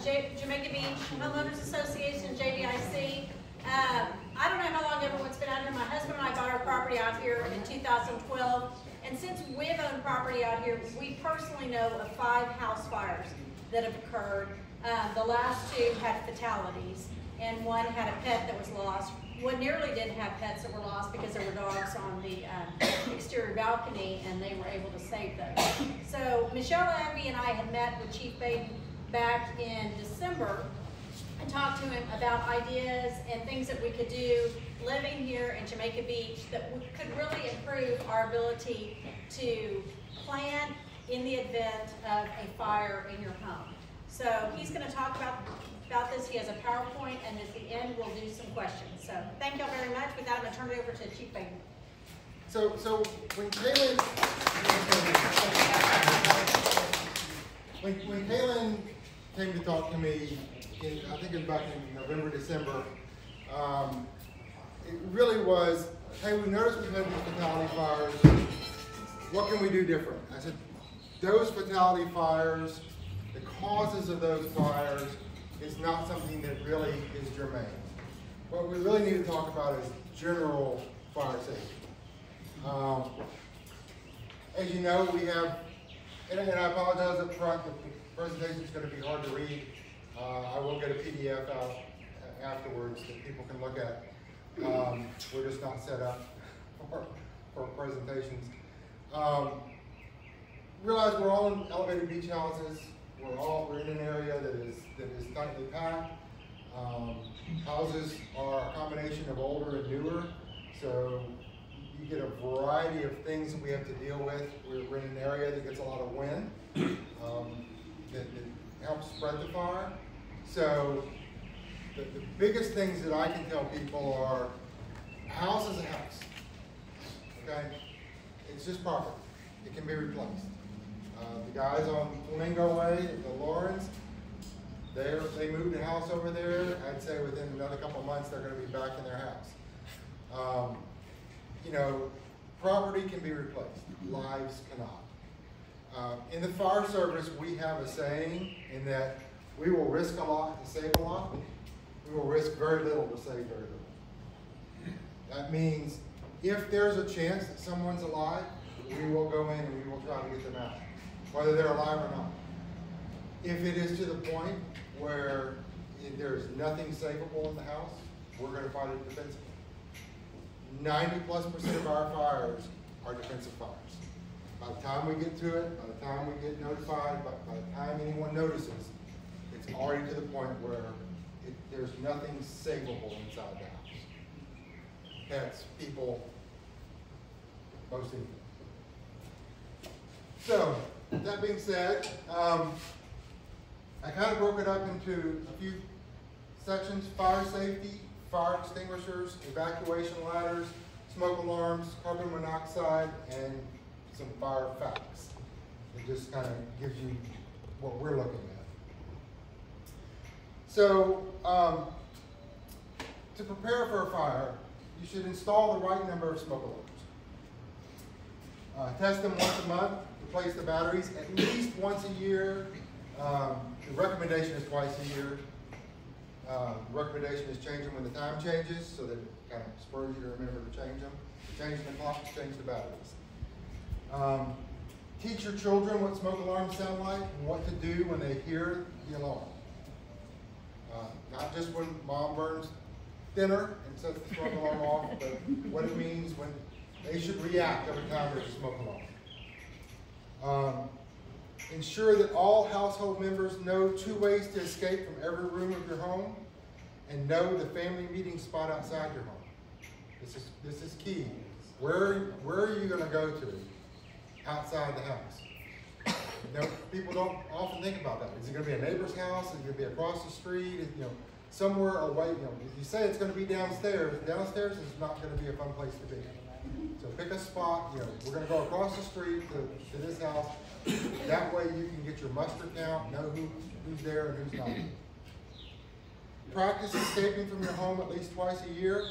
Jamaica Beach Homeowners Association, JBIC. I don't know how long everyone's been out here. My husband and I bought our property out here in 2012. And since we've owned property out here, we personally know of 5 house fires that have occurred. The last 2 had fatalities, and 1 had a pet that was lost. One nearly didn't have pets that were lost because there were dogs on the exterior balcony, and they were able to save those. So Michelle Abbey and I had met with Chief Baden back in December and talked to him about ideas and things that we could do living here in Jamaica Beach that could really improve our ability to plan in the event of a fire in your home. So he's going to talk about this. He has a PowerPoint, and at the end we'll do some questions. So thank y'all very much. With that, I'm going to turn it over to Chief Baden. So when Kaylin came to talk to me, I think it was back in November, December, it really was, hey, we noticed we've had these fatality fires. What can we do different? I said, those fatality fires, the causes of those fires, is not something that really is germane. What we really need to talk about is general fire safety. As you know, we have, and I apologize up front, the presentation is going to be hard to read. I will get a PDF out afterwards that people can look at. We're just not set up for presentations. Realize we're all in elevated beach houses. We're in an area that is tightly packed. Houses are a combination of older and newer, so you get a variety of things that we have to deal with. We're in an area that gets a lot of wind that helps spread the fire. So the biggest things that I can tell people are, a house is a house, okay? It's just property. It can be replaced. The guys on Flamingo Way, the Lawrence, they moved a house over there. I'd say within another couple of months they're going to be back in their house. You know, property can be replaced. Lives cannot. In the fire service, we have a saying in that we will risk a lot to save a lot. We will risk very little to save very little. That means if there's a chance that someone's alive, we will go in and we will try to get them out, whether they're alive or not. If it is to the point where there's nothing savable in the house, we're going to fight it defensively. 90+% of our fires are defensive fires. By the time we get to it, by the time we get notified, by the time anyone notices, it's already to the point where there's nothing savable inside the house. Pets, people, most anything. So, that being said, I kind of broke it up into a few sections: fire safety, fire extinguishers, evacuation ladders, smoke alarms, carbon monoxide, and some fire facts. It just kind of gives you what we're looking at. So, to prepare for a fire, you should install the right number of smoke alarms. Test them once a month. Replace the batteries at least once a year. The recommendation is twice a year. The recommendation is change them when the time changes, so that it kind of spurs you to remember to change them. Change the clocks, change the batteries. Teach your children what smoke alarms sound like and what to do when they hear the alarm. Not just when mom burns dinner and sets the smoke alarm off, but what it means when they should react every time there's a smoke alarm. Ensure that all household members know 2 ways to escape from every room of your home, and know the family meeting spot outside your home. This is key. Where are you going to go to outside the house? You know, people don't often think about that. Is it going to be a neighbor's house? Is it going to be across the street? You know, somewhere away. You know, if you say it's going to be downstairs, downstairs is not going to be a fun place to be. So pick a spot. You know, we're going to go across the street to this house. That way you can get your muster count, know who's there and who's not. Practice escaping from your home at least twice a year.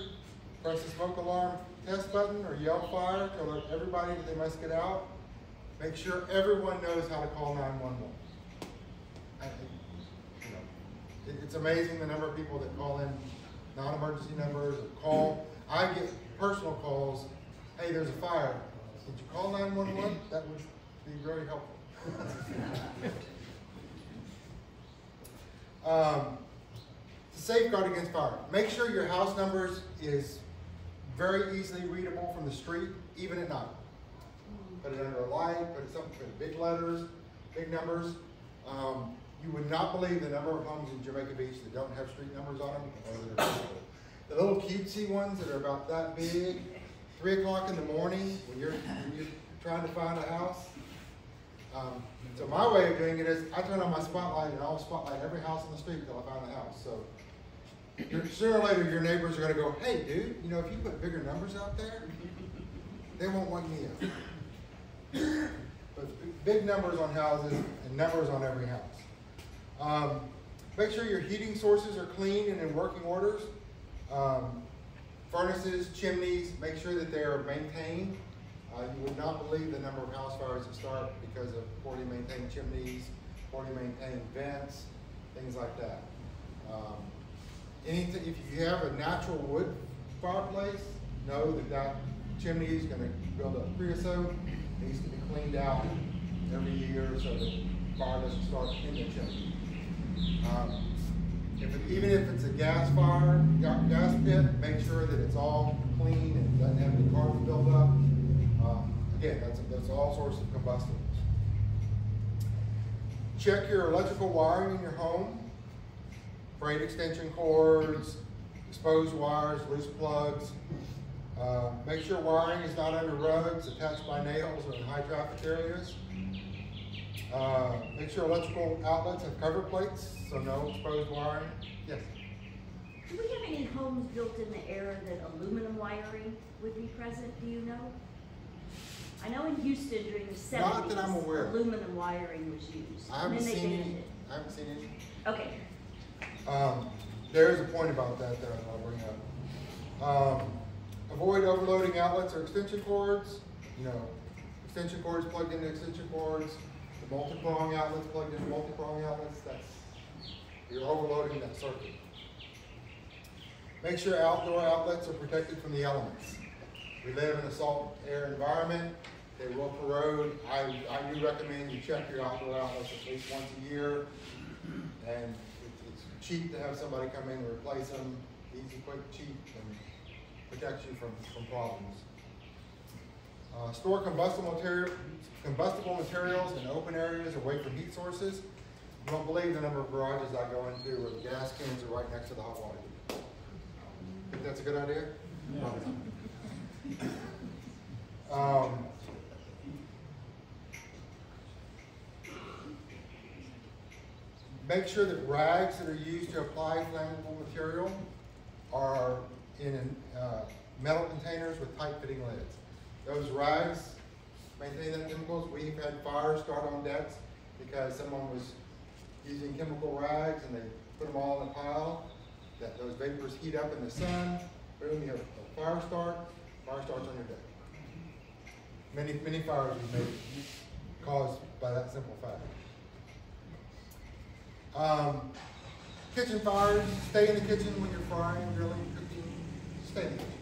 Press the smoke alarm test button or yell fire to alert everybody that they must get out. Make sure everyone knows how to call 911. It's amazing the number of people that call in non-emergency numbers or call. I get personal calls, hey, there's a fire. Did you call 911? That would be very helpful. To safeguard against fire, make sure your house numbers is very easily readable from the street, even at night. Put it under a light, put big letters, big numbers. You would not believe the number of homes in Jamaica Beach that don't have street numbers on them, or that are visible. The little cutesy ones that are about that big, 3 o'clock in the morning when you're trying to find a house. So my way of doing it is I turn on my spotlight and I'll spotlight every house on the street until I find a house. So sooner or later your neighbors are going to go, hey dude, you know, if you put bigger numbers out there, they won't want me out. But big numbers on houses and numbers on every house. Make sure your heating sources are clean and in working orders. Furnaces, chimneys, make sure that they are maintained. You would not believe the number of house fires that start because of poorly maintained chimneys, poorly maintained vents, things like that. If you have a natural wood fireplace, know that that chimney is going to build up creosote. It needs to be cleaned out every year so that fire doesn't start in the chimney. Even if it's a gas fire, gas pit, make sure that it's all clean and doesn't have any carbon built up. Again, that's all sorts of combustibles. Check your electrical wiring in your home. Frayed extension cords, exposed wires, loose plugs. Make sure wiring is not under rugs, attached by nails, or in high traffic areas. Make sure electrical outlets have cover plates, so no exposed wiring. Yes? Do we have any homes built in the era that aluminum wiring would be present, do you know? I know in Houston during the 70s, Not that I'm aware of. Aluminum wiring was used. I haven't and then they seen banned any. it. I haven't seen any. Okay. There is a point about that I'll bring up. Avoid overloading outlets or extension cords. You know, extension cords plugged into extension cords. The multi-prong outlets plugged into multi-prong outlets. You're overloading that circuit. Make sure outdoor outlets are protected from the elements. We live in a salt air environment. They will corrode. I do recommend you check your outdoor outlets at least once a year. And it's cheap to have somebody come in and replace them. Easy, quick, cheap, and protects you from problems. Store combustible materials in open areas away from heat sources. You won't believe the number of garages I go into where the gas cans are right next to the hot water heater. Think that's a good idea? Yeah. Make sure that rags that are used to apply flammable material are in metal containers with tight fitting lids. Those rags maintain the chemicals. We've had fires start on decks because someone was using chemical rags and they put them all in a pile. Those vapors heat up in the sun. Boom, you have a fire starts on your deck. Many fires have been caused by that simple fact. Kitchen fires, stay in the kitchen when you're frying, grilling, cooking, stay in the kitchen.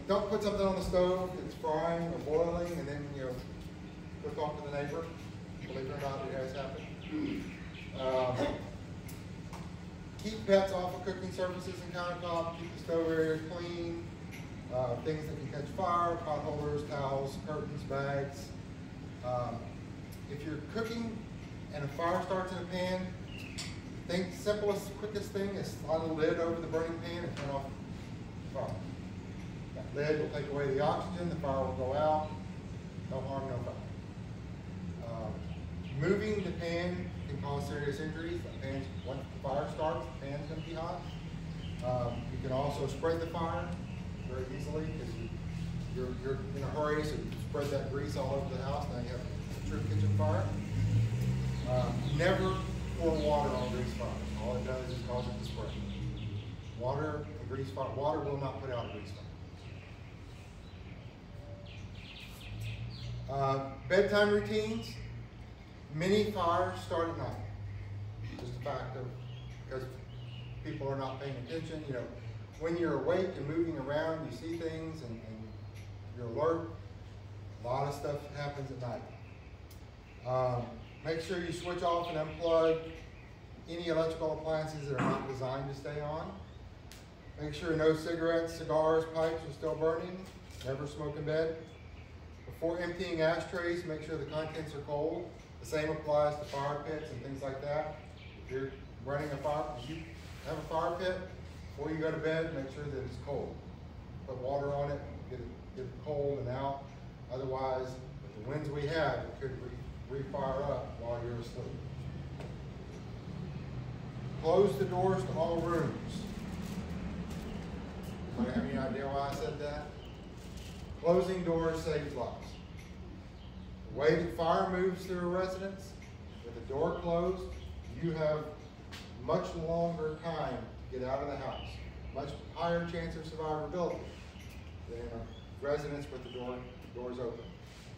Don't put something on the stove that's frying or boiling and then go talk to the neighbor. Believe it or not, it has happened. Keep pets off of cooking surfaces and countertops. Keep the stove area clean. Things that can catch fire, pot holders, towels, curtains, bags. If you're cooking and a fire starts in a pan, simplest, quickest thing is slide a lid over the burning pan and turn off the fire. That lid will take away the oxygen, the fire will go out, no harm, no foul. Moving the pan can cause serious injuries. Once the fire starts, the pan's going to be hot. You can also spread the fire very easily because you're in a hurry, so you spread that grease all over the house. Now you have a true kitchen fire. Never pour water on grease fire. All it does is cause it to spread. Water will not put out a grease fire. Bedtime routines. Many fires start at night. just a fact of, because people are not paying attention. You know, when you're awake and moving around, you see things and you're alert. A lot of stuff happens at night. Make sure you switch off and unplug any electrical appliances that are not designed to stay on. Make sure no cigarettes, cigars, pipes are still burning. Never smoke in bed. Before emptying ashtrays, make sure the contents are cold. The same applies to fire pits and things like that. If you're running a fire, if you have a fire pit, before you go to bed, make sure that it's cold. Put water on it, get it cold and out. Otherwise, with the winds we have, it could re-fire up while you're asleep. Close the doors to all rooms. Do you have any idea why I said that? Closing doors saves lives. The way that fire moves through a residence, with the door closed, you have much longer time to get out of the house. Much higher chance of survivability than in a residence with the doors open.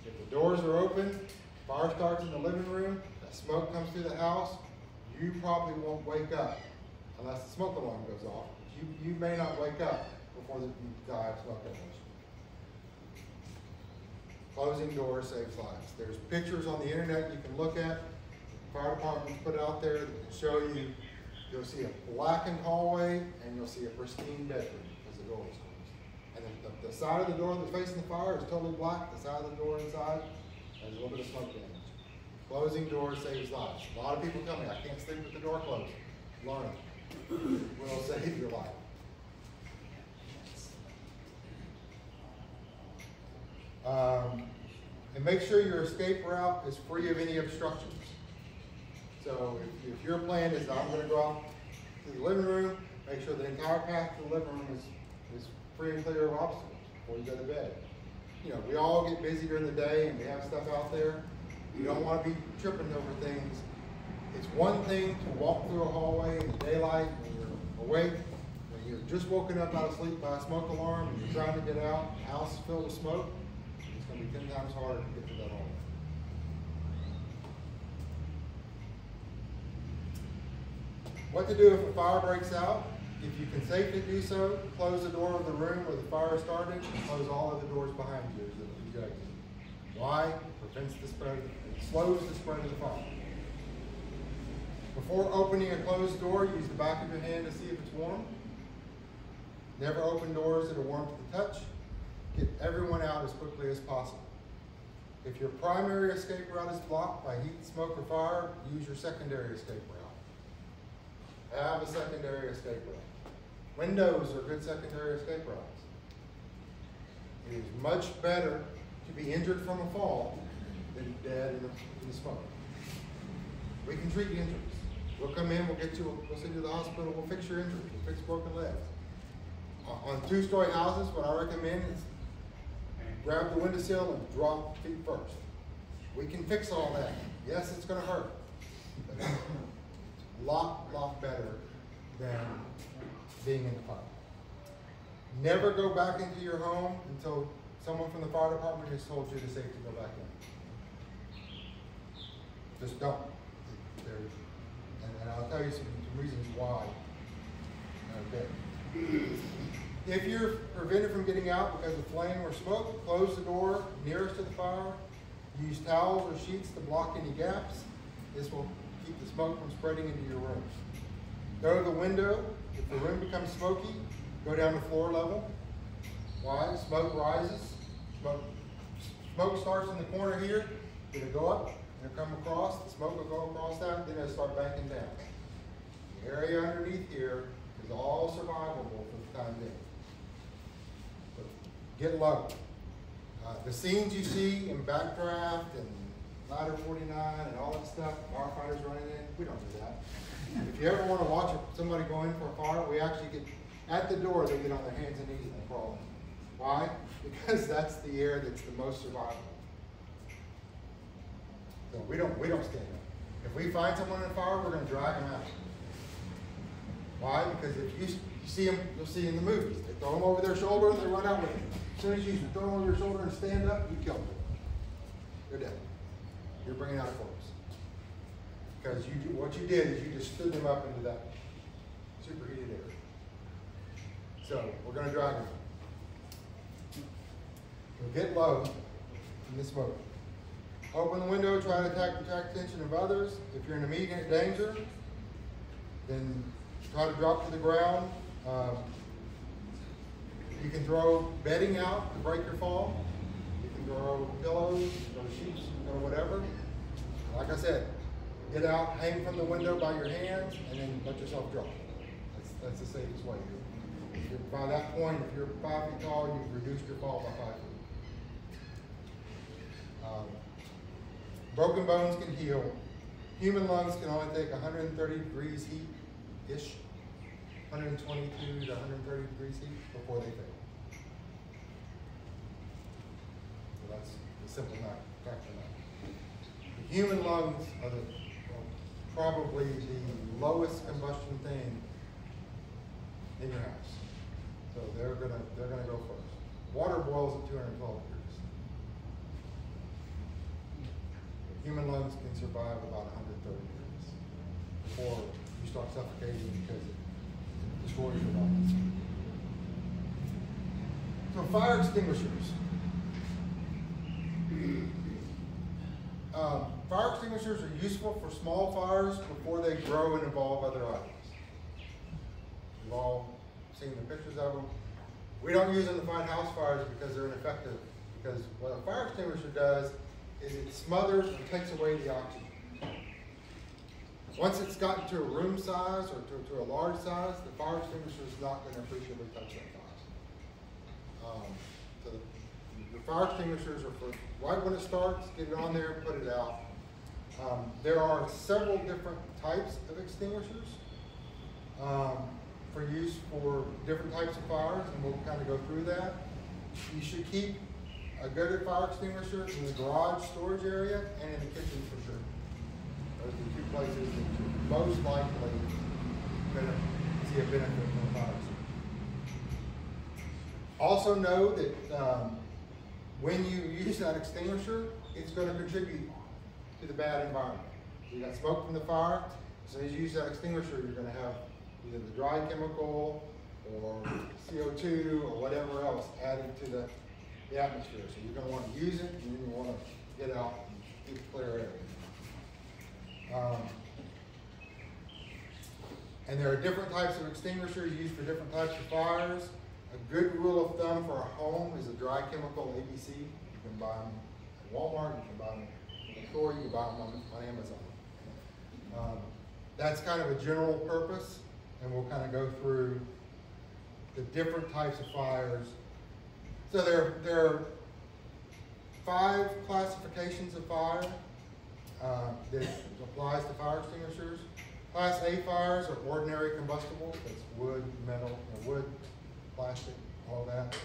If the doors are open, fire starts in the living room, that smoke comes through the house, you probably won't wake up unless the smoke alarm goes off. You may not wake up before you die of smoke inhalation. Closing doors saves lives. There's pictures on the internet you can look at. The fire department put out there that can show you. You'll see a blackened hallway and you'll see a pristine bedroom because the door was closed. And then the side of the door that's facing the fire is totally black. The side of the door inside has a little bit of smoke damage. Closing doors saves lives. A lot of people tell me, I can't sleep with the door closed. Learn it. It will save your life. And make sure your escape route is free of any obstructions. So if your plan is, I'm going to go out to the living room, make sure the entire path to the living room is free and clear of obstacles before you go to bed. You know, we all get busy during the day and we have stuff out there. You don't want to be tripping over things. It's one thing to walk through a hallway in the daylight when you're awake, when you're just woken up out of sleep by a smoke alarm and you're trying to get out, the house is filled with smoke. It's going to be 10 times harder to get to that hallway. What to do if a fire breaks out? If you can safely do so, close the door of the room where the fire started and close all of the doors behind you as you exit. Why? Prevents the spread, it slows the spread of the fire. Before opening a closed door, use the back of your hand to see if it's warm. Never open doors that are warm to the touch. Get everyone out as quickly as possible. If your primary escape route is blocked by heat, smoke, or fire, use your secondary escape route. Have a secondary escape route. Windows are good secondary escape routes. It is much better to be injured from a fall than dead in the smoke. We can treat injuries. We'll come in, we'll send you to the hospital, we'll fix your injuries, we'll fix broken legs. On two-story houses, what I recommend is grab the windowsill and drop feet first. We can fix all that. Yes, it's going to hurt, but it's a lot better than being in the fire. Never go back into your home until someone from the fire department has told you it's safe to go back in. Just don't. And I'll tell you some reasons why. Okay. If you're prevented from getting out because of flame or smoke, close the door nearest to the fire. Use towels or sheets to block any gaps. This will keep the smoke from spreading into your rooms. Go to the window. If the room becomes smoky, go down to floor level. Why? Smoke rises. Smoke starts in the corner here. It'll go up. It'll come across. The smoke will go across that. Then it'll start banking down. The area underneath here is all survivable for the time being. So get low. The scenes you see in Backdraft and Ladder 49 and all that stuff, firefighters running in, we don't do that. If you ever want to watch somebody go in for a fire, we actually get, at the door, they get on their hands and knees and crawl in. Why? Because that's the air that's the most survivable. So we don't stand up. If we find someone in a fire, we're going to drag them out. Why? Because if you see them, you'll see in the movies. They throw them over their shoulder and they run out with them. As soon as you throw them over your shoulder and stand up, you kill them. They're dead. You're bringing out a corpse. because what you did is you just stood them up into that superheated area. So we're going to drag them. We'll get low in this mode. Open the window, try to attract attention of others. If you're in immediate danger, then try to drop to the ground. You can throw bedding out to break your fall. You can throw pillows, throw sheets, or whatever. Like I said, get out, hang from the window by your hands, and then let yourself drop. That's the safest way. By that point, if you're 5 feet tall, you've reduced your fall by 5 feet. Broken bones can heal. Human lungs can only take 130 degrees heat-ish, 122 to 130 degrees heat before they fail. So that's the simple fact of that. The human lungs are probably the lowest combustion thing in your house. So they're gonna go first. Water boils at 212 degrees. Human lungs can survive about 130 degrees before you start suffocating because it destroys your lungs. So fire extinguishers. Fire extinguishers are useful for small fires before they grow and involve other items. We've all seen the pictures of them. We don't use them to fight house fires because they're ineffective. Because what a fire extinguisher does is it smothers and takes away the oxygen. Once it's gotten to a room size or to a large size, the fire extinguisher is not going to appreciably touch that fire. So the fire extinguishers are for right when it starts, get it on there, put it out. There are several different types of extinguishers for use for different types of fires, and we'll kind of go through that. You should keep a good fire extinguisher in the garage storage area and in the kitchen for sure. Those are the two places that you're most likely going to see a benefit from a fire extinguisher. Also know that when you use that extinguisher, it's going to contribute to the bad environment. You got smoke from the fire, so as you use that extinguisher, you're going to have either the dry chemical or CO2 or whatever else added to the atmosphere. So you're going to want to use it, and then you want to get out and keep a clear area. And there are different types of extinguishers used for different types of fires. A good rule of thumb for a home is a dry chemical ABC. You can buy them at Walmart, you can buy them at the store, you can buy them on Amazon. That's kind of a general purpose, and we'll kind of go through the different types of fires. So there are 5 classifications of fire that applies to fire extinguishers. Class A fires are ordinary combustibles. That's wood, metal, wood, plastic, all that.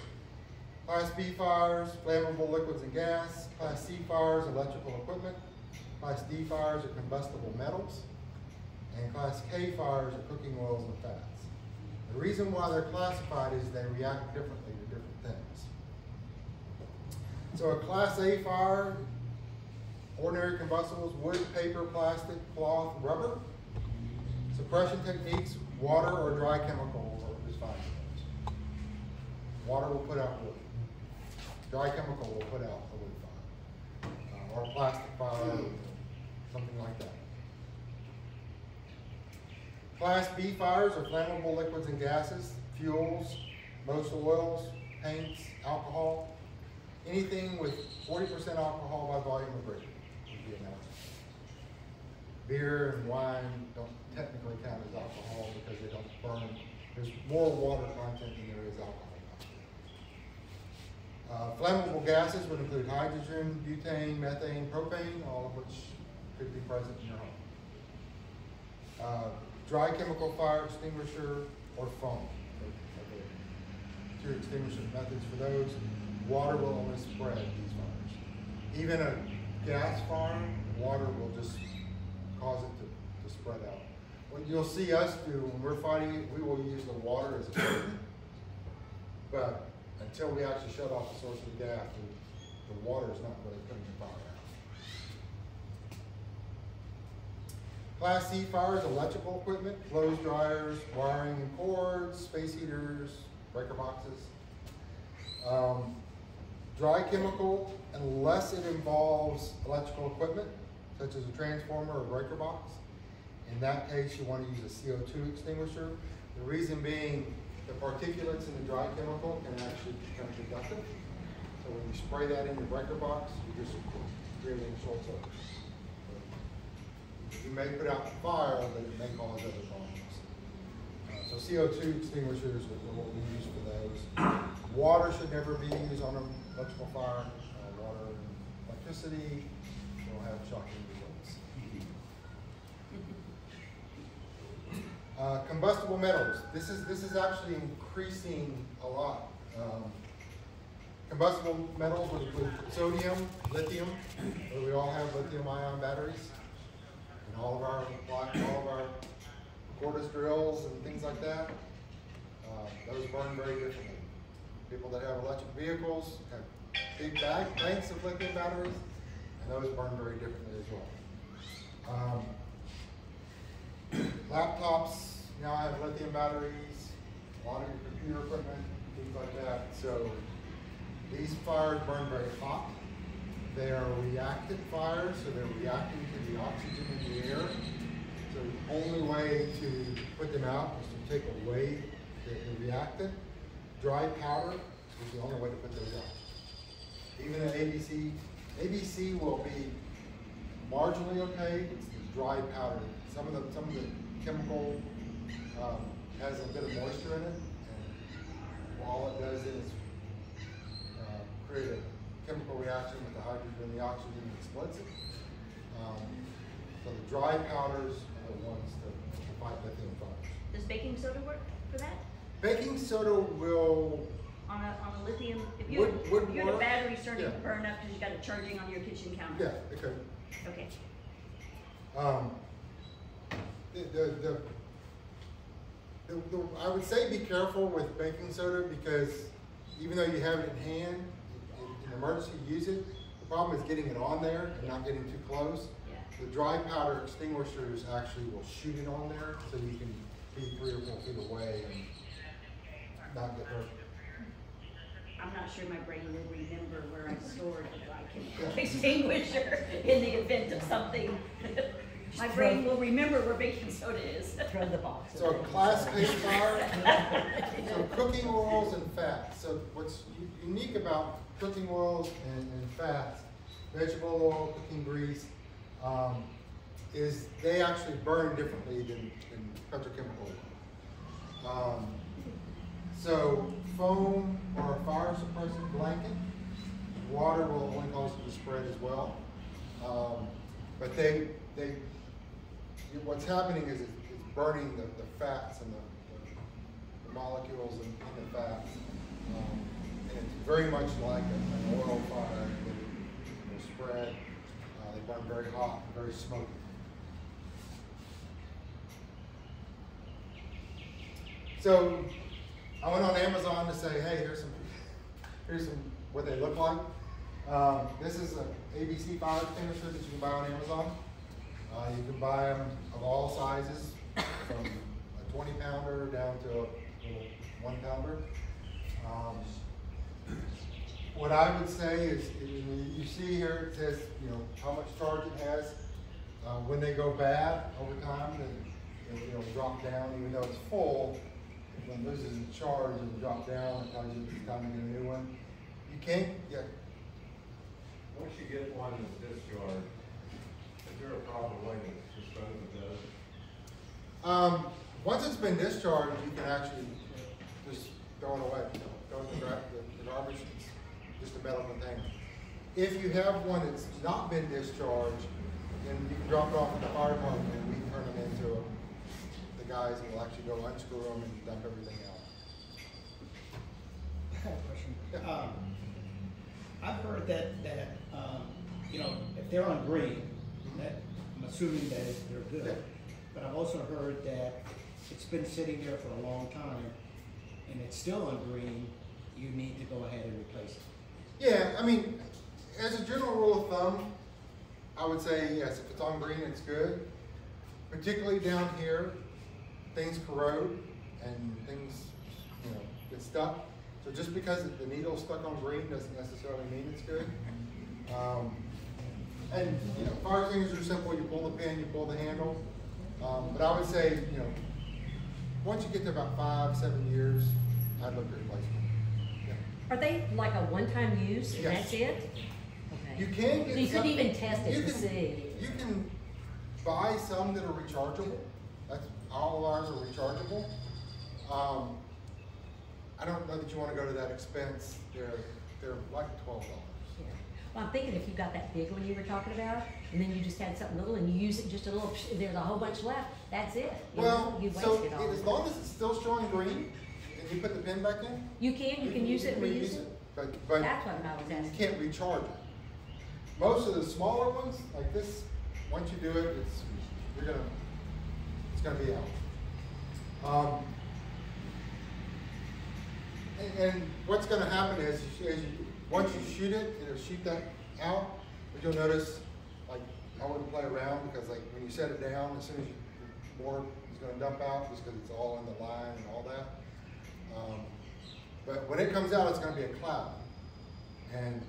Class B fires, flammable liquids and gas. Class C fires, electrical equipment. Class D fires are combustible metals. And Class K fires are cooking oils and fats. The reason why they're classified is they react differently to different things. So a Class A fire, ordinary combustibles, wood, paper, plastic, cloth, rubber. Suppression techniques, water or dry chemical is fine. Water will put out wood. Dry chemical will put out a wood fire. Or a plastic fire, something like that. Class B fires are flammable liquids and gases, fuels, most oils, paints, alcohol. Anything with 40% alcohol by volume or greater would be an alcohol. Beer and wine don't technically count as alcohol because they don't burn. There's more water content than there is alcohol. Flammable gases would include hydrogen, butane, methane, propane, all of which could be present in your home. Dry chemical fire extinguisher or foam. Two extinguishing methods for those. Water will only spread these fires. Even a gas fire, water will just cause it to spread out. What you'll see us do when we're fighting it, we will use the water as a curtain. But until we actually shut off the source of the gas, the water is not really putting the fire Class C fires, electrical equipment, clothes dryers, wiring and cords, space heaters, breaker boxes. Dry chemical, unless it involves electrical equipment, such as a transformer or breaker box. In that case, you want to use a CO2 extinguisher. The reason being, the particulates in the dry chemical can actually become conductive. So when you spray that in your breaker box, you're just creating a short circuit. You may put out the fire, but it may cause other problems. So CO2 extinguishers are what we use for those. Water should never be used on an electrical fire. Water and electricity will have shocking results. Combustible metals. This is actually increasing a lot. Combustible metals would include sodium, lithium. We all have lithium-ion batteries. And all of our cordless drills and things like that, those burn very differently. People that have electric vehicles have big banks of lithium batteries, and those burn very differently as well. Laptops now have lithium batteries, a lot of your computer equipment, things like that. So these fires burn very hot. They are reactant fires, so they're reacting to the oxygen in the air. So the only way to put them out is to take away the reactant. Dry powder is the only way to put those out. Even an ABC will be marginally okay. It's the dry powder. Some of the chemical has a bit of moisture in it, and all it does is create a chemical reaction with the hydrogen and the oxygen and splits it. So the dry powders are the ones that fight lithium fires. Does baking soda work for that? Baking soda will On a lithium, if you had a battery starting to burn up because you got it charging on your kitchen counter. Yeah, it could. Okay. I would say be careful with baking soda because even though you have it in hand, in emergency use it. The problem is getting it on there and not getting too close. Yeah. The dry powder extinguishers actually will shoot it on there so you can be 3 or 4 feet away and not get hurt. I'm not sure my brain will remember where I stored the dry chemical extinguisher in the event of something. My brain will remember where baking soda is. Throw the box. So Class A fire, so cooking oils and fats. So what's unique about cooking oils and fats, vegetable oil, cooking grease, is they actually burn differently than petrochemical oil. So foam or a fire suppressant blanket, water will only cause it to spread as well. But what's happening is it's burning the fats and the molecules in the fats. And it's very much like an oil fire that will spread. They burn very hot, very smoky. So I went on Amazon to say, hey, here's some what they look like. This is an ABC fire extinguisher that you can buy on Amazon. You can buy them of all sizes, from a 20-pounder down to a little 1-pounder. What I would say is, you see here it says, how much charge it has. When they go bad over time, then it'll drop down, even though it's full. When it loses its charge, it'll drop down. It tells you it's time to get a new one. You can't. Yeah. Once you get one that's discharged, is there a proper way to dispose of those? Once it's been discharged, you can actually just throw it away. Throw it in the garbage. It's just a metal container. If you have one that's not been discharged, then you can drop it off at the fire department and we can turn them into the guys who will actually go unscrew them and dump everything out. I have a question. Yeah. I've heard that if they're on green, that I'm assuming that they're good. Yeah. But I've also heard that it's been sitting there for a long time and it's still on green, you need to go ahead and replace it. Yeah, I mean, as a general rule of thumb, I would say yes, if it's on green, it's good. particularly down here, things corrode and things, you know, get stuck. So just because the needle's stuck on green doesn't necessarily mean it's good. And you know, fire extinguishers are simple. You pull the pin, you pull the handle. But I would say, you know, once you get to about 5-7 years, I'd look at replacement. Yeah. Are they like a one-time use and Yes. that's it? Okay. You can get So you some- couldn't even test it you to can- see? You can buy some that are rechargeable. That's, all of ours are rechargeable. I don't know that you want to go to that expense. They're like $12. Yeah. Well, I'm thinking if you got that big one you were talking about, and then you just had something little and you use it just a little, there's a whole bunch left, that's it. You Well, know, you so wasted all as of long as it's still showing green and you put the pin back in, You can use it and reuse it? But That's what I was you asking. can't recharge it. Most of the smaller ones, like this, once you do it, it's gonna be out. And what's going to happen is, once you shoot it, it'll shoot that out. But you'll notice, like, I wouldn't play around because, like, when you set it down, as soon as your board is going to dump out, just because it's all in the line and all that. But when it comes out, it's going to be a cloud, and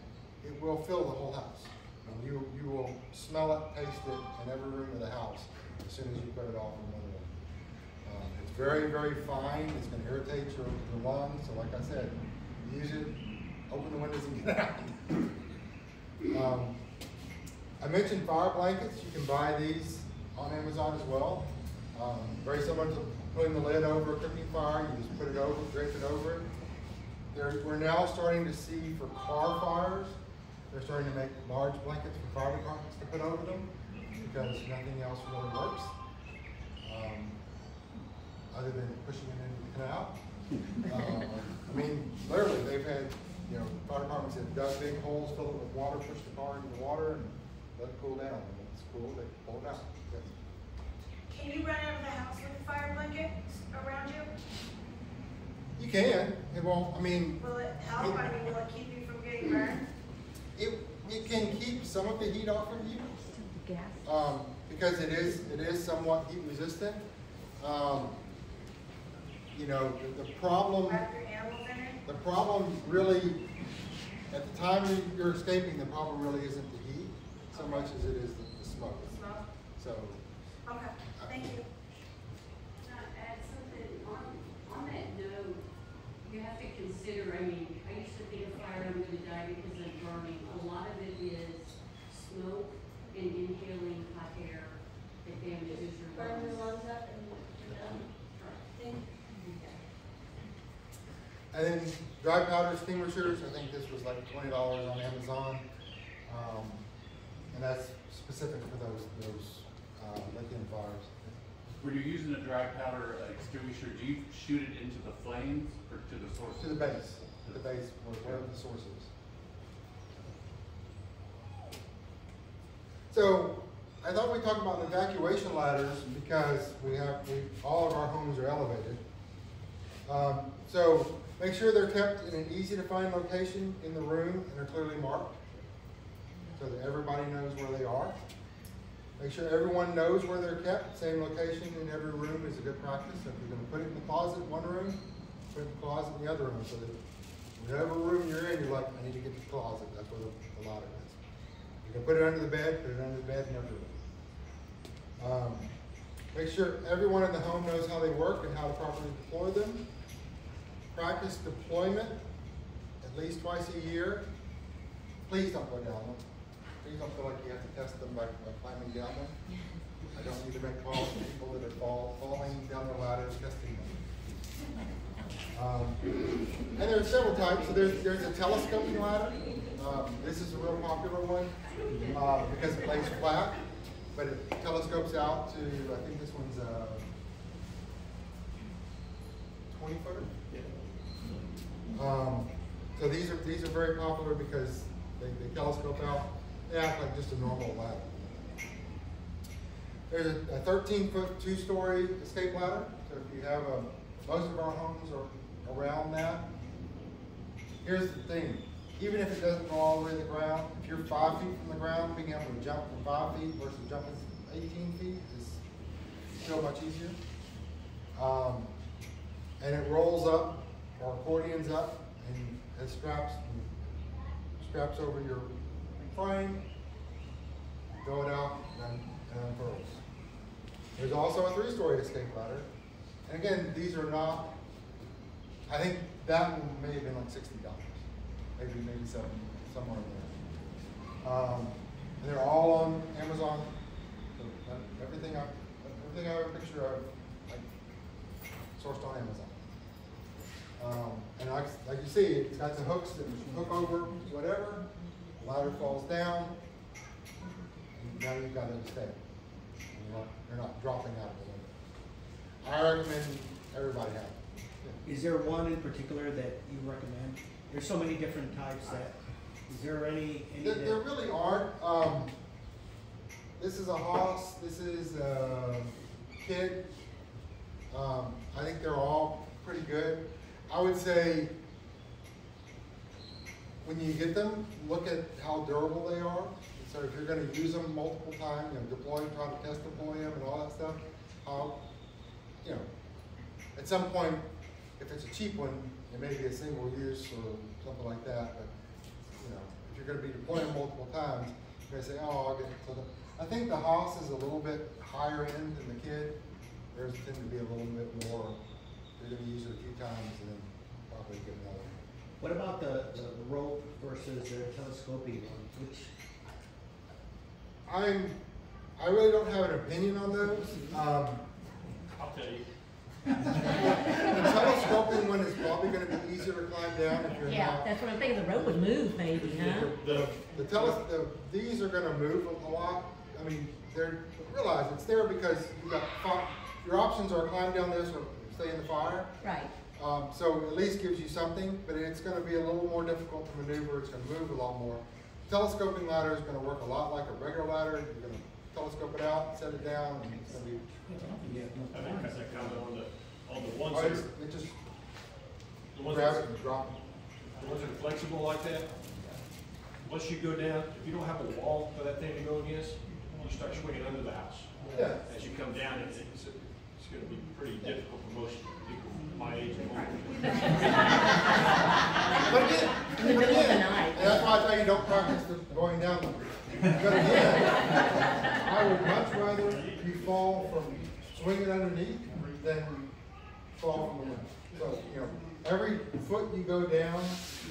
it will fill the whole house. And you will smell it, taste it in every room of the house as soon as you put it off in another one. It's very, very fine. It's going to irritate your lungs. So like I said, use it, open the windows and get out. I mentioned fire blankets. You can buy these on Amazon as well. Very similar to putting the lid over a cooking fire. You just put it over, drape it over it. We're now starting to see for car fires, they're starting to make large blankets for fire departments to put over them because nothing else really works. Other than pushing it into the canal. I mean, literally, they've had, you know, fire departments that dug big holes, fill it with water, push the car into the water, and let it cool down. And when it's cool, they pull it out. Yes. Can you run out of the house with a fire blanket around you? You can. It won't. I mean, Will it help? I mean, will it keep you from getting burned? it can keep some of the heat off of you Gas. because it is somewhat heat resistant. You know, the problem. Wrap your animals in it? The problem really, at the time you're escaping, the problem really isn't the heat so much as it is the smoke. Smoke? So, Okay, thank you. Can I add something on that note? You have to consider, I mean, I used to think a fire, I'm gonna die because of burning. A lot of it is smoke and inhaling hot air that damages your Burn your lungs. lungs up and you're done. and then dry powder extinguishers, I think this was like $20 on Amazon. And that's specific for those lithium fires. When you're using a dry powder extinguisher, do you shoot it into the flames or to the source? To the base, where the source is. So, I thought we'd talk about evacuation ladders because all of our homes are elevated. So, make sure they're kept in an easy to find location in the room and they're clearly marked so that everybody knows where they are. Make sure everyone knows where they're kept. Same location in every room is a good practice. If you're going to put it in the closet in one room, put it in the closet in the other room so that whatever room you're in, you're like, I need to get to the closet. That's where the ladder is. You can put it under the bed, put it under the bed in every room. Make sure everyone in the home knows how they work and how to properly deploy them. Practice deployment at least twice a year. Please don't go down them. Please don't feel like you have to test them by climbing down them. I don't need to make calls to people that are falling down the ladders, testing them. And there are several types. So there's a telescoping ladder. This is a real popular one because it lays flat, but it telescopes out to, I think this one's a 20-footer. So these are very popular because they telescope out. They act like just a normal ladder. There's a 13-foot, 2-story escape ladder. So if you have most of our homes are around that. Here's the thing. Even if it doesn't go all the way to the ground, if you're 5 feet from the ground, being able to jump from 5 feet versus jumping 18 feet is so much easier. And it rolls up or accordions up and has straps over your frame. Throw it out and unfurls. There's also a 3-story escape ladder. And again, these are not, I think that one may have been like $60. Maybe 7, somewhere in there. And they're all on Amazon. So everything I have a picture of, I sourced on Amazon. And like you see, it's got the hooks that hook over whatever. The ladder falls down. And now you've got it to stay. You're not dropping out of the window. I recommend everybody have it. Yeah. Is there one in particular that you recommend? There's so many different types that, is there any There really aren't. This is a Haas, this is a Kid. I think they're all pretty good. I would say when you get them, look at how durable they are. So if you're going to use them multiple times, deploy them, try to test deploy them and all that stuff, at some point, if it's a cheap one, it may be a single use or something like that. But if you're going to be deploying them multiple times, you're going to say, oh, I'll get it. So I think the Haas is a little bit higher end than the Kid. Theirs tend to be a little bit more. You're going to use it a few times and then probably get another one. What about the rope versus the telescoping one? Which I really don't have an opinion on those. I'll tell you. The telescoping one is probably going to be easier to climb down if you're not. That's what I'm thinking. The rope would move, maybe, huh? These are going to move a lot. I mean, realize it's there because you got your options are climb down this or stay in the fire. Right. So at least gives you something, but it's going to be a little more difficult to maneuver. It's going to move a lot more. Telescoping ladder is going to work a lot like a regular ladder. You're going to telescope it out, set it down, and it's going to be. I think that's that comment on the ones Oh, that it are, just the ones grab that it and drop it. the ones that are flexible like that. Once you go down, if you don't have a wall for that thing to go against, you start swinging under the house. Yeah. As you come down, it's going to be pretty difficult for most people my age and older. But again, In the middle of the night. and that's why I tell you don't practice going down. But again, I would much rather you fall from swinging underneath than fall from the window. So, every foot you go down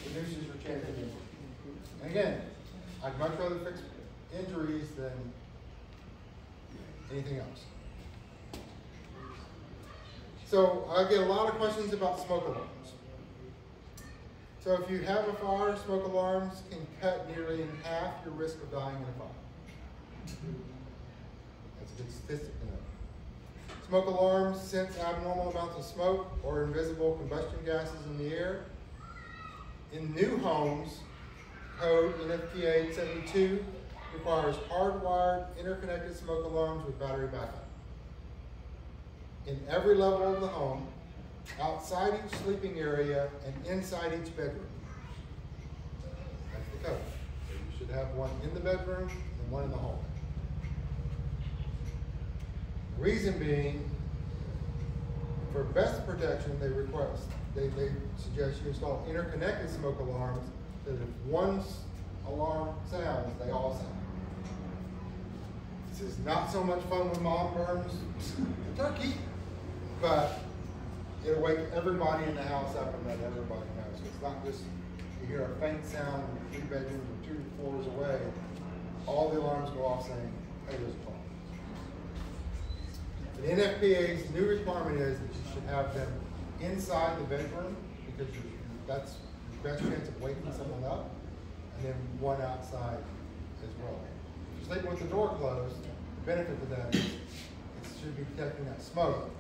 reduces your chance of injury. And again, I'd much rather fix injuries than anything else. So I get a lot of questions about smoke alarms. So if you have a fire, smoke alarms can cut nearly in half your risk of dying in a fire. That's a good statistic to know. Smoke alarms sense abnormal amounts of smoke or invisible combustion gases in the air. In new homes, code NFPA 72 requires hardwired interconnected smoke alarms with battery backup. In every level of the home, outside each sleeping area and inside each bedroom. That's the code. So you should have one in the bedroom and one in the hallway. The reason being, for best protection, they suggest you install interconnected smoke alarms so that if one alarm sounds, they all sound. This is not so much fun when mom burns the turkey, but it'll wake everybody in the house up and let everybody know. So it's not just you hear a faint sound in 3 bedrooms or 2 floors away, all the alarms go off saying, hey, there's a problem. The NFPA's new requirement is that you should have them inside the bedroom because that's your best chance of waking someone up, and then one outside as well. If you're sleeping with the door closed, the benefit of that is it should be detecting that smoke,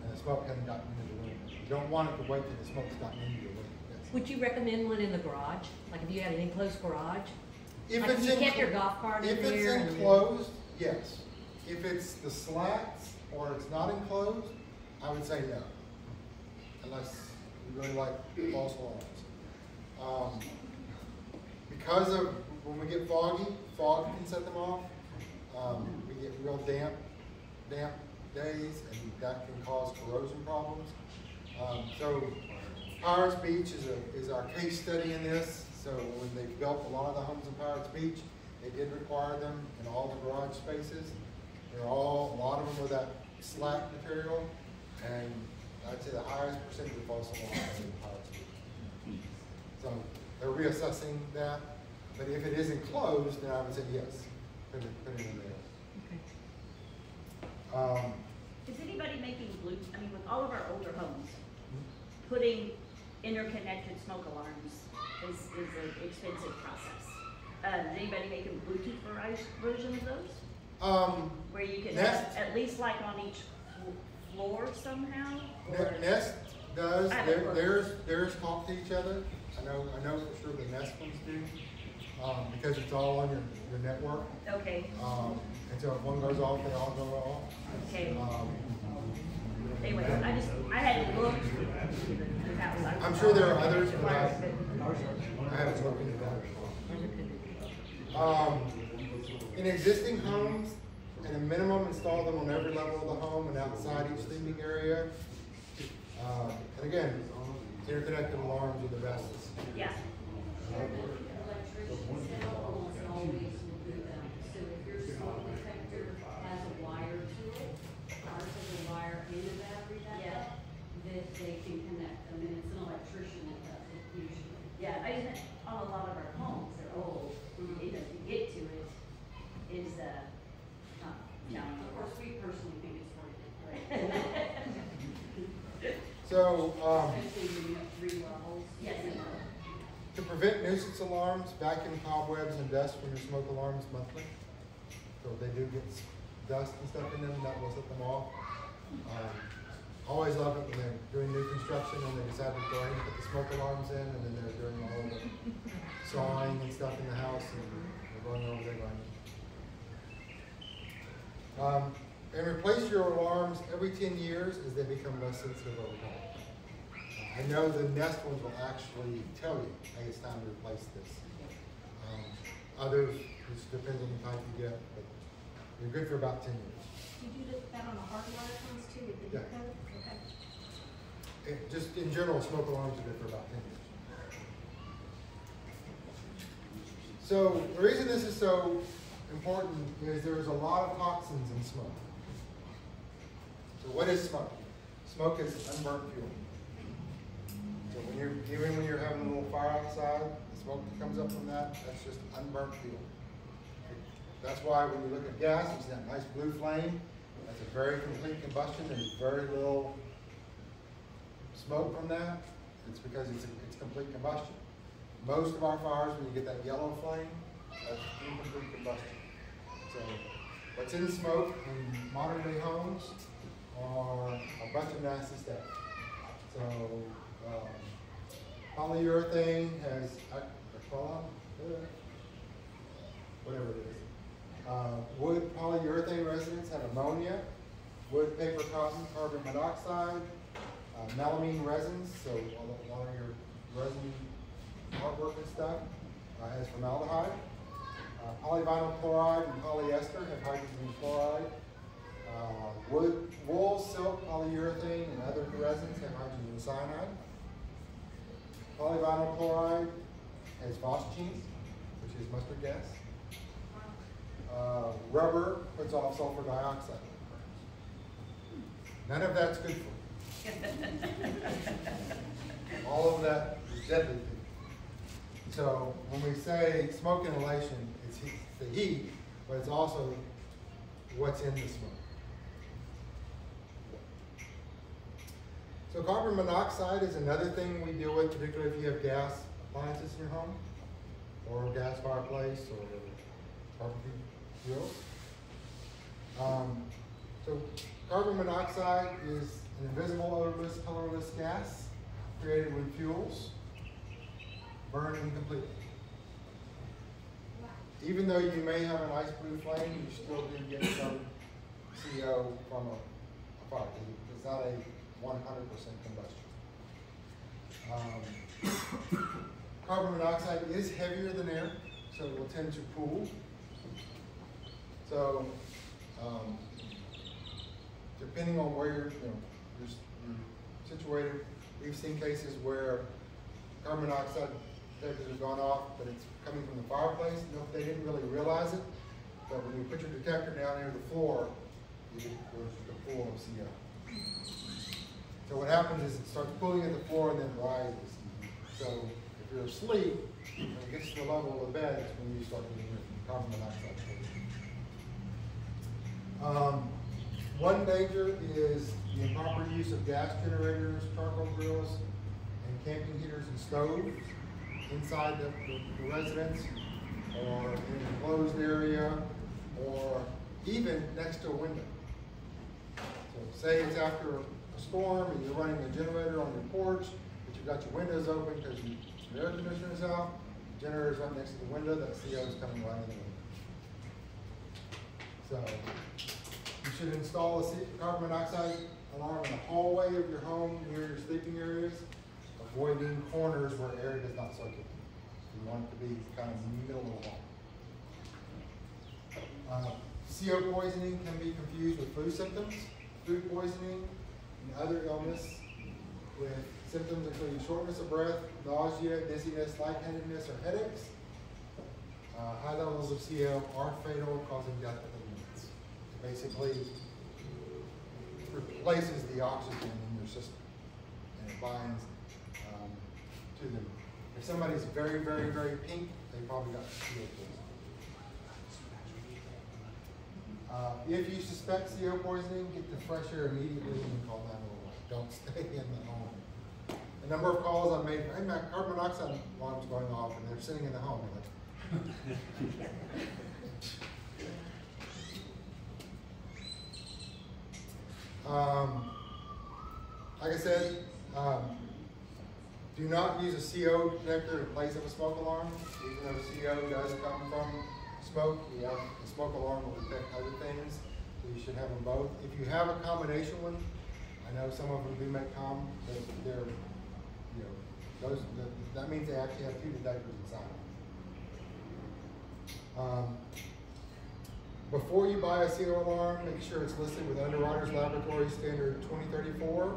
and the smoke hasn't gotten into the room. You don't want it to wait till the smoke's gotten into the room. Yes. Would you recommend one in the garage? Like if you had an enclosed garage? If Like it's if you kept your golf cart in if there? it's and- enclosed, yes. If it's the slats or it's not enclosed, I would say no. Unless you really like false alarms. Because of when we get foggy, fog can set them off. We get real damp days, and that can cause corrosion problems. So Pirates Beach is our case study in this. So when they built a lot of the homes in Pirates Beach, they did require them in all the garage spaces. A lot of them were that slack material, and I'd say the highest percentage of false alarms in Pirates Beach. So they're reassessing that, but if it is enclosed, then I would say yes, put it in there. Is anybody making with all of our older homes, putting interconnected smoke alarms is an expensive process. Is anybody making Bluetooth version of those? Where you can have at least like on each floor somehow? Nest does. Theirs talk to each other. I know for sure the Nest ones do, because it's all on your network. Okay. And so if one goes off, they all go off. Okay. Anyway, I had to look. I'm sure there are others, but I haven't looked into that. In existing homes, at a minimum, install them on every level of the home and outside each sleeping area. And again, interconnected alarms are the best. Yeah. Electricians almost always will do that. So if your smoke detector has a wire to it, ours has a wire and a battery backup, that they can connect them, and it's an electrician that does it usually. Yeah, on a lot of our homes, they're old. To get to it is challenging. Of course, we personally think it's worth it. So, Especially when you have 3 levels. Yes. to prevent nuisance alarms, vacuum cobwebs and dust from your smoke alarms monthly. So if they do get dust and stuff in them, that will set them off. Always love it when they're doing new construction and they decide to go ahead and put the smoke alarms in, and then they're doing all the sawing and stuff in the house, and they're going over there going. And replace your alarms every 10 years as they become less sensitive over time. I know the Nest ones will actually tell you, hey, it's time to replace this. Others, it depends on the type you get, but you're good for about 10 years. You do that on the hardwire ones too, with the Yeah. code? Okay. Just in general, smoke alarms are good for about 10 years. So the reason this is so important is there's a lot of toxins in smoke. So what is smoke? Smoke is unburnt fuel. So even when you're having a little fire outside, the smoke that comes up from that, that's just unburnt fuel. That's why when you look at gas, you see that nice blue flame. That's a very complete combustion. There's very little smoke from that. It's because it's complete combustion. Most of our fires, when you get that yellow flame, that's incomplete combustion. So what's in smoke in modern day homes are a bunch of nasty stuff. So polyurethane has whatever it is. Wood polyurethane resins have ammonia. Wood, paper, cotton, carbon monoxide. Melamine resins, so a lot of your resin artwork and stuff has formaldehyde. Polyvinyl chloride and polyester have hydrogen chloride. Wool, silk, polyurethane, and other resins have hydrogen cyanide. Polyvinyl chloride has phosgene, which is mustard gas. Rubber puts off sulfur dioxide. None of that's good for you. All of that is deadly to you. So when we say smoke inhalation, it's the heat, but it's also what's in the smoke. So carbon monoxide is another thing we deal with, particularly if you have gas appliances in your home, or gas fireplace, or barbecue grills. So carbon monoxide is an invisible, odorless, colorless gas created when fuels burn incompletely. Even though you may have a nice blue flame, you still do get some CO from a fire. It's not a 100% combustion. Carbon monoxide is heavier than air, so it will tend to pool. So depending on where you're situated, we've seen cases where carbon monoxide detectors have gone off, but it's coming from the fireplace. They didn't really realize it, but when you put your detector down near the floor, there's the pool of CO. So what happens is it starts pulling at the floor and then rises. So if you're asleep, when it gets to the level of the bed, it's when you start getting your carbon monoxide poisoning. One danger is the improper use of gas generators, charcoal grills, and camping heaters and stoves inside the residence, or in an enclosed area, or even next to a window. So say it's after a storm and you're running a generator on your porch, but you've got your windows open because your air conditioner is out, the generator's right next to the window, that CO is coming right in the window. So you should install a carbon monoxide alarm in the hallway of your home near your sleeping areas, avoiding corners where air does not circulate. You want it to be kind of in the middle of the hall. CO poisoning can be confused with flu symptoms, food poisoning, and other illness with symptoms including shortness of breath, nausea, dizziness, lightheadedness, or headaches. High levels of CO are fatal, causing death within minutes. It basically replaces the oxygen in your system, and it binds to them. If somebody's very, very, very pink, they probably got CO poisoning. If you suspect CO poisoning, get to fresh air immediately and call 911. Don't stay in the home. A number of calls I've made, hey, my carbon monoxide alarm's going off, and they're sitting in the home. Like I said, do not use a CO detector in place of a smoke alarm. Even though CO does come from smoke, the smoke alarm will detect other things, so you should have them both. If you have a combination one, I know some of them do make but they're, that means they actually have two detectors inside. Before you buy a CO alarm, make sure it's listed with Underwriters Laboratory Standard 2034, or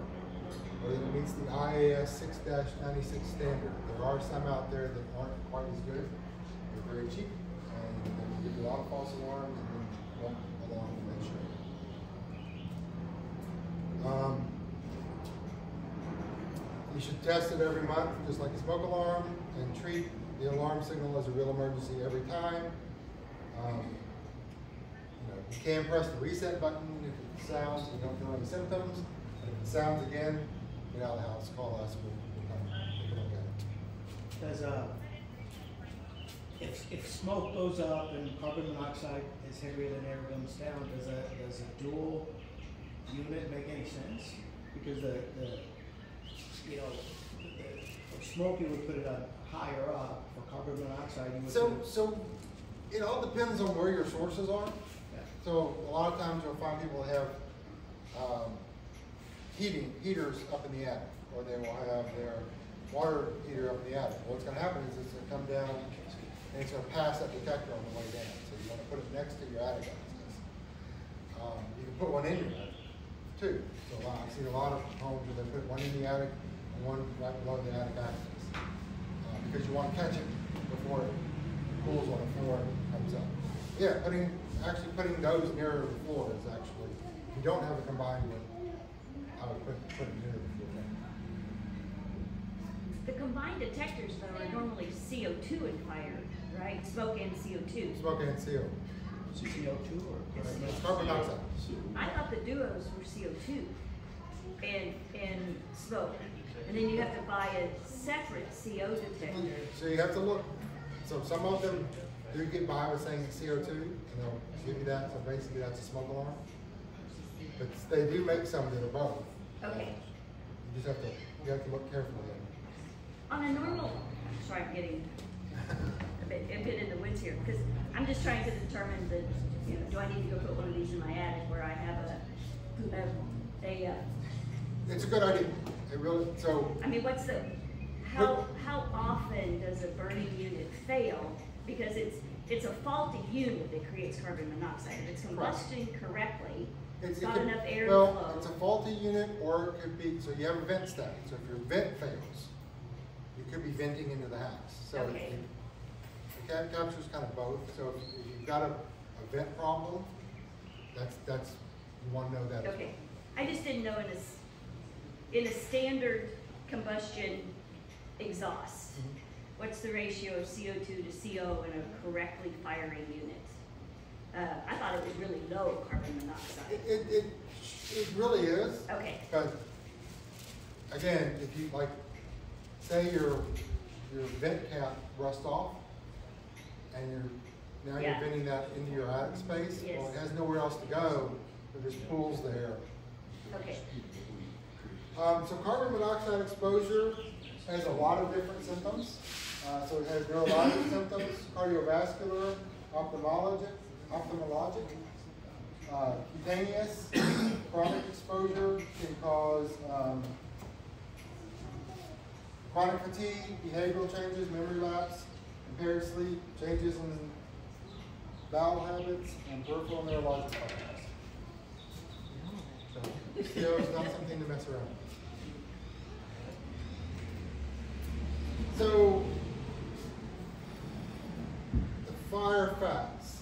that it meets the IAS 6-96 standard. There are some out there that aren't quite as good. They're very cheap, and they give you a lot of false alarms and then won't alarm eventually. You should test it every month, just like a smoke alarm, and treat the alarm signal as a real emergency every time. You can press the reset button if it sounds and you don't feel any symptoms. And if it sounds again, get out of the house, call us, we'll come take a look at it. If smoke goes up and carbon monoxide is heavier than air comes down, does a dual unit make any sense? Because the smoke, you would put it on higher up. For carbon monoxide, you would So it all depends on where your sources are. Yeah. So a lot of times you'll find people that have heaters up in the attic, or they will have their water heater up in the attic. What's going to happen is it's going to come down and it's going to pass that detector on the way down. So you want to put it next to your attic access. You can put one in your attic too. So I've seen a lot of homes where they put one in the attic and one right below the attic access, because you want to catch it before it cools on the floor and comes up. Yeah, actually putting those nearer the floor is actually, if you don't have a combined one, I would put it nearer the floor. The combined detectors, though, are normally CO2 and fire, right? Smoke and CO2. Smoke and CO. CO2 or It's carbon dioxide. I thought the duos were CO2 and smoke. And then you have to buy a separate CO detector. So you have to look. So some of them do get by with saying it's CO2, and they'll give you that. So basically that's a smoke alarm. But they do make some that are both. Okay. You just have to look carefully at them. On a normal, I'm sorry, I'm getting a bit in the woods here, because I'm just trying to determine that, do I need to go put one of these in my attic where I have It's a good idea. It really, so. I mean, how often does a burning unit fail? Because it's a faulty unit that creates carbon monoxide. If it's combusting correctly, It's Not enough air well, flow. it's a faulty unit, or it could be, so you have a vent stack. So if your vent fails, you could be venting into the house. So Okay. the cat captures kind of both. So if you've got a vent problem, that's you want to know that. Okay, I just didn't know in a standard combustion exhaust, what's the ratio of CO2 to CO in a correctly firing unit? I thought it was really low carbon monoxide. It really is. Okay, But again, if you like, say your vent cap rust off, and now Yeah. you're venting that into your attic space. Yes. Well, it has nowhere else to go. But there's pools there. okay, So carbon monoxide exposure has a lot of different symptoms. So it has neurologic symptoms, cardiovascular, ophthalmologic, cutaneous, chronic exposure can cause chronic fatigue, behavioral changes, memory lapse, impaired sleep, changes in bowel habits, and peripheral neurologic problems. So CO is not something to mess around with. So the fire facts.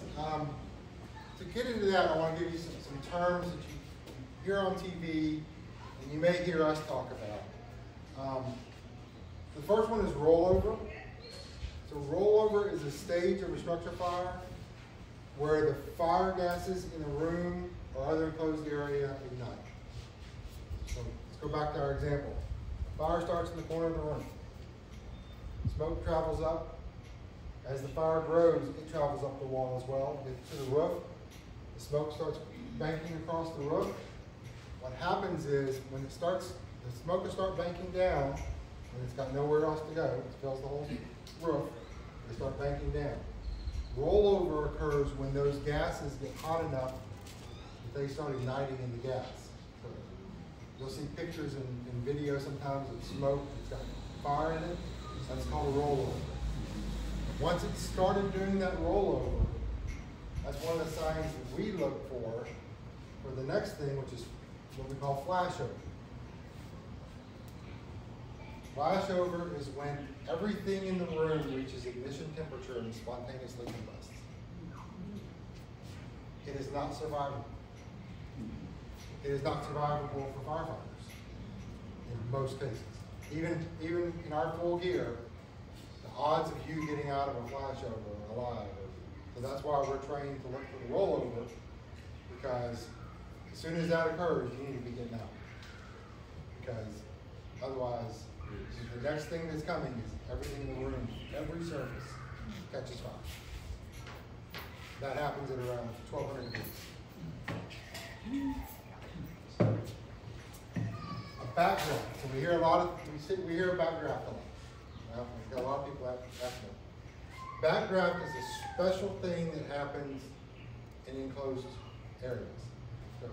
To get into that, I want to give you some terms that you hear on TV and you may hear us talk about. The first one is rollover. So rollover is a stage of a structure fire where the fire gases in a room or other enclosed area ignite. So let's go back to our example. Fire starts in the corner of the room. Smoke travels up. As the fire grows, it travels up the wall as well, gets to the roof. The smoke starts banking across the roof. What happens is when it starts, the smoke will start banking down, and it's got nowhere else to go. It fills the whole roof. They start banking down. Rollover occurs when those gases get hot enough that they start igniting in the gas. So you'll see pictures and video sometimes of smoke that's got fire in it. That's called a rollover. Once it's started doing that rollover, that's one of the signs that we look for the next thing, which is what we call flashover. Flashover is when everything in the room reaches ignition temperature and spontaneously combusts. It is not survivable. It is not survivable for firefighters in most cases. Even in our full gear, the odds of you getting out of a flashover are alive. So that's why we're trained to look for the rollover, because as soon as that occurs, you need to be getting out. Because otherwise, the next thing that's coming is everything in the room, every surface catches fire. That happens at around 1,200 degrees. A backdraft. So we hear a lot of, we hear about draft a lot. Well, we've got a lot of people asking. Backdraft is a special thing that happens in enclosed areas. So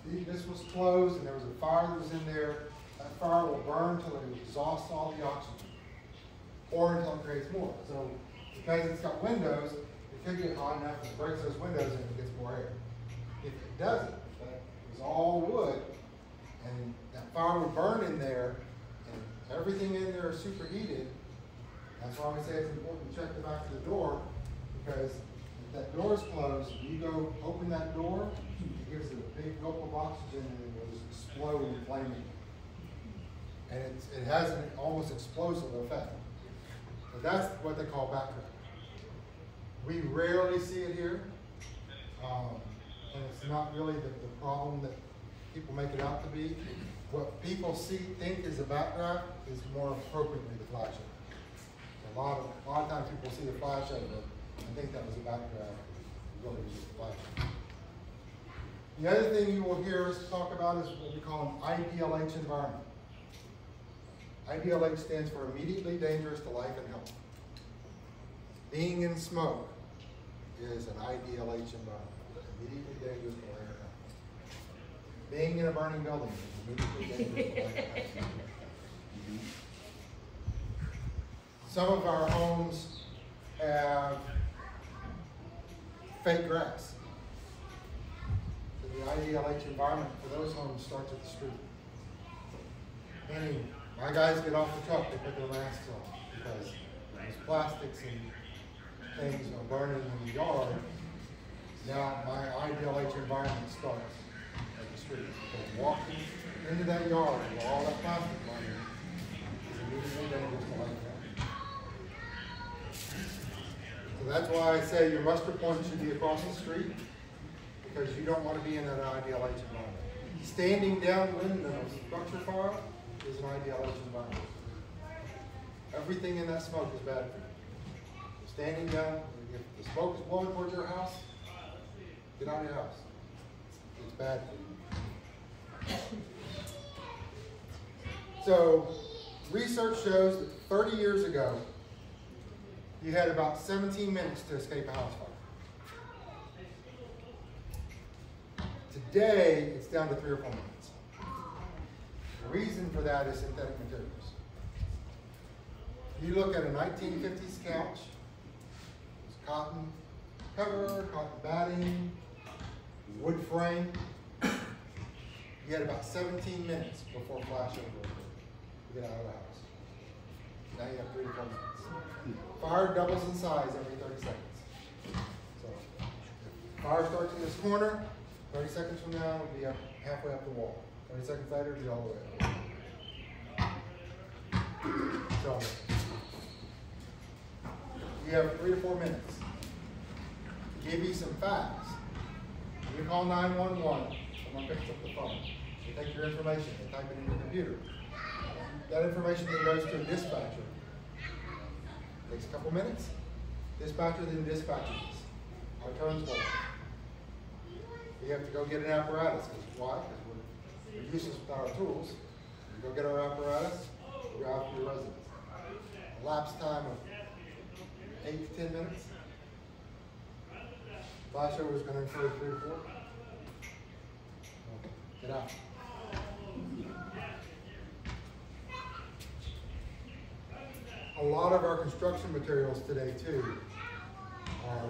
this was closed and there was a fire that was in there. That fire will burn until it exhausts all the oxygen, or until it creates more. So because it's got windows, it could get hot enough that it breaks those windows and it gets more air. If it doesn't, if that was all wood, and that fire would burn in there, and everything in there is superheated. That's why we say it's important to check the back of the door, because if that door is closed, you go open that door, it gives it a big gulp of oxygen and it will just explode in flaming. And it has an almost explosive effect. So that's what they call backdraft. We rarely see it here, and it's not really the problem that people make it out to be. What people think is a backdraft is more appropriately the flashover. A lot of times people see the flashover and think that was a backdraft. It really was just a flashover. The other thing you will hear us talk about is what we call an IDLH environment. IDLH stands for immediately dangerous to life and health. Being in smoke is an IDLH environment. Immediately dangerous to life and health. Being in a burning building is immediately dangerous to life and health. Some of our homes have fake grass. the IDLH environment for those homes starts at the street. Meaning, my guys get off the truck, they put their masks on, because those plastics and things are burning in the yard. Now, my IDLH environment starts at the street. Because walking into that yard with all that plastic burning is immediately dangerous to life. So that's why I say your muster point should be across the street, because you don't want to be in that IDLH environment. Standing downwind of a structure fire is an IDLH environment. Everything in that smoke is bad for you. Standing down, if the smoke is blowing towards your house, get out of your house. It's bad for you. So, research shows that 30 years ago, you had about 17 minutes to escape a house fire. Today, it's down to 3 or 4 minutes. The reason for that is synthetic materials. If you look at a 1950s couch, it's cotton cover, cotton batting, wood frame. You had about 17 minutes before flashover to get out of the house. Now you have 3 to 4 minutes. Fire doubles in size every 30 seconds. So, if fire starts in this corner, 30 seconds from now, it'll be up, halfway up the wall. 30 seconds later, it'll be all the way up. So, you have 3 to 4 minutes. To give you some facts, you call 911, someone picks up the phone. They take your information, they type it in your computer. That information then goes to a dispatcher. Takes a couple minutes. Dispatcher then dispatches us. Our turn's full. We have to go get an apparatus. Why? Because we're useless without our tools. We go get our apparatus, we go out to the residence. A lapse time of 8 to 10 minutes. Flashover is going to include 3 or 4. Get out. A lot of our construction materials today, too, are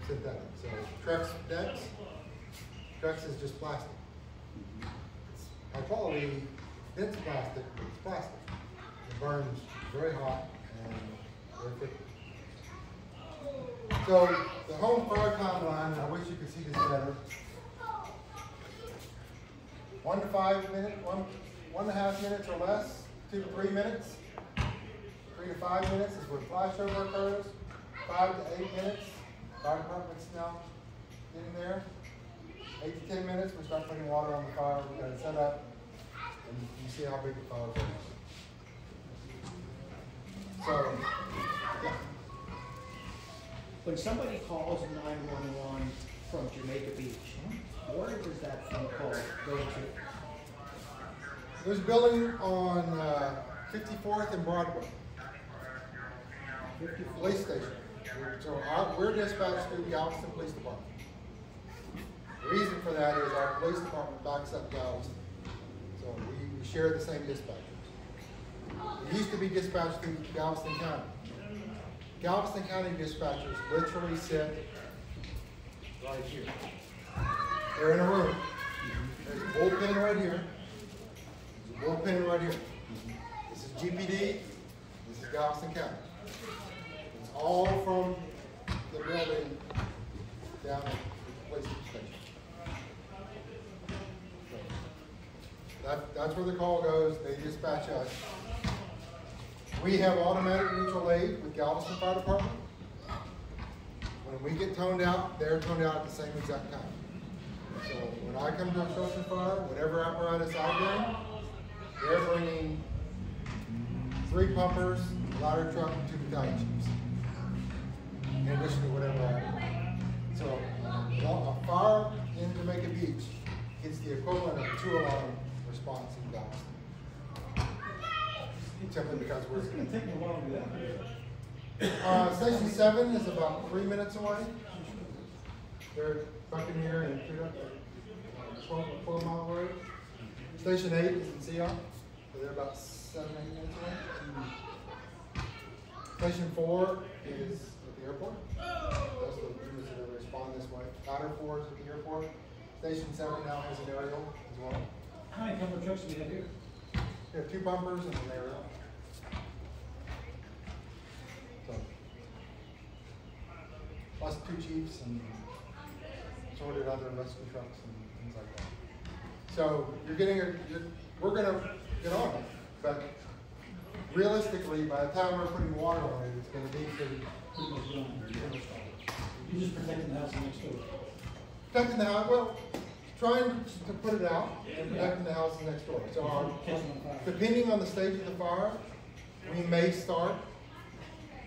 synthetic. So, Trex decks, Trex is just plastic. It's high quality, dense plastic, but it's plastic. It burns very hot and very quickly. So, the home fire timeline, I wish you could see this better. 1 to 5 minutes, 1.5 minutes or less, 2 to 3 minutes. 3 to 5 minutes is when flashover occurs. 5 to 8 minutes, fire department's now getting there. 8 to 10 minutes, we start putting water on the fire. We got it set up, and you see how big the fire is. So, yeah. When somebody calls 911 from Jamaica Beach, where does that phone call go to? There's a building on 54th and Broadway. Police station. So we're dispatched through Galveston Police Department. The reason for that is our police department backs up Galveston. So we share the same dispatchers. We used to be dispatched through Galveston County. Galveston County dispatchers literally sit right here. They're in a room. There's a bullpen right here. There's a bullpen right here. This is GPD. This is Galveston County. It's all from the building down at the police station. So that's where the call goes. They dispatch us. We have automatic mutual aid with Galveston Fire Department. When we get toned out, they're toned out at the same exact time. So when I come to a structure fire, whatever apparatus I bring, they're bringing 3 pumpers, a ladder truck, and 2 battalion chiefs. In addition to whatever I bring. So a fire in Jamaica Beach gets the equivalent of a 2-alarm response in Galveston. Simply because we're... It's going to take me a while to do that. Station 7 is about 3 minutes away. They're fucking here and put up a 12 mile road. Station 8 is in Sion, so they're about 7 or 8 minutes away. Station 4 is at the airport. That's the units that respond this way. Ladder 4 is at the airport. Station 7 now has an aerial as well. How many pumper trucks do we have here? We have 2 bumpers and an aerial. So, plus 2 chiefs and sorted other rescue trucks and things like that. So you're getting we're gonna get on it, but realistically, by the time we're putting water on it, it's gonna be pretty Pretty much done. You're just protecting the house next door. protecting the house. Well, trying to put it out and protecting the house next door. So Catching on fire. depending on the stage of the fire, we may start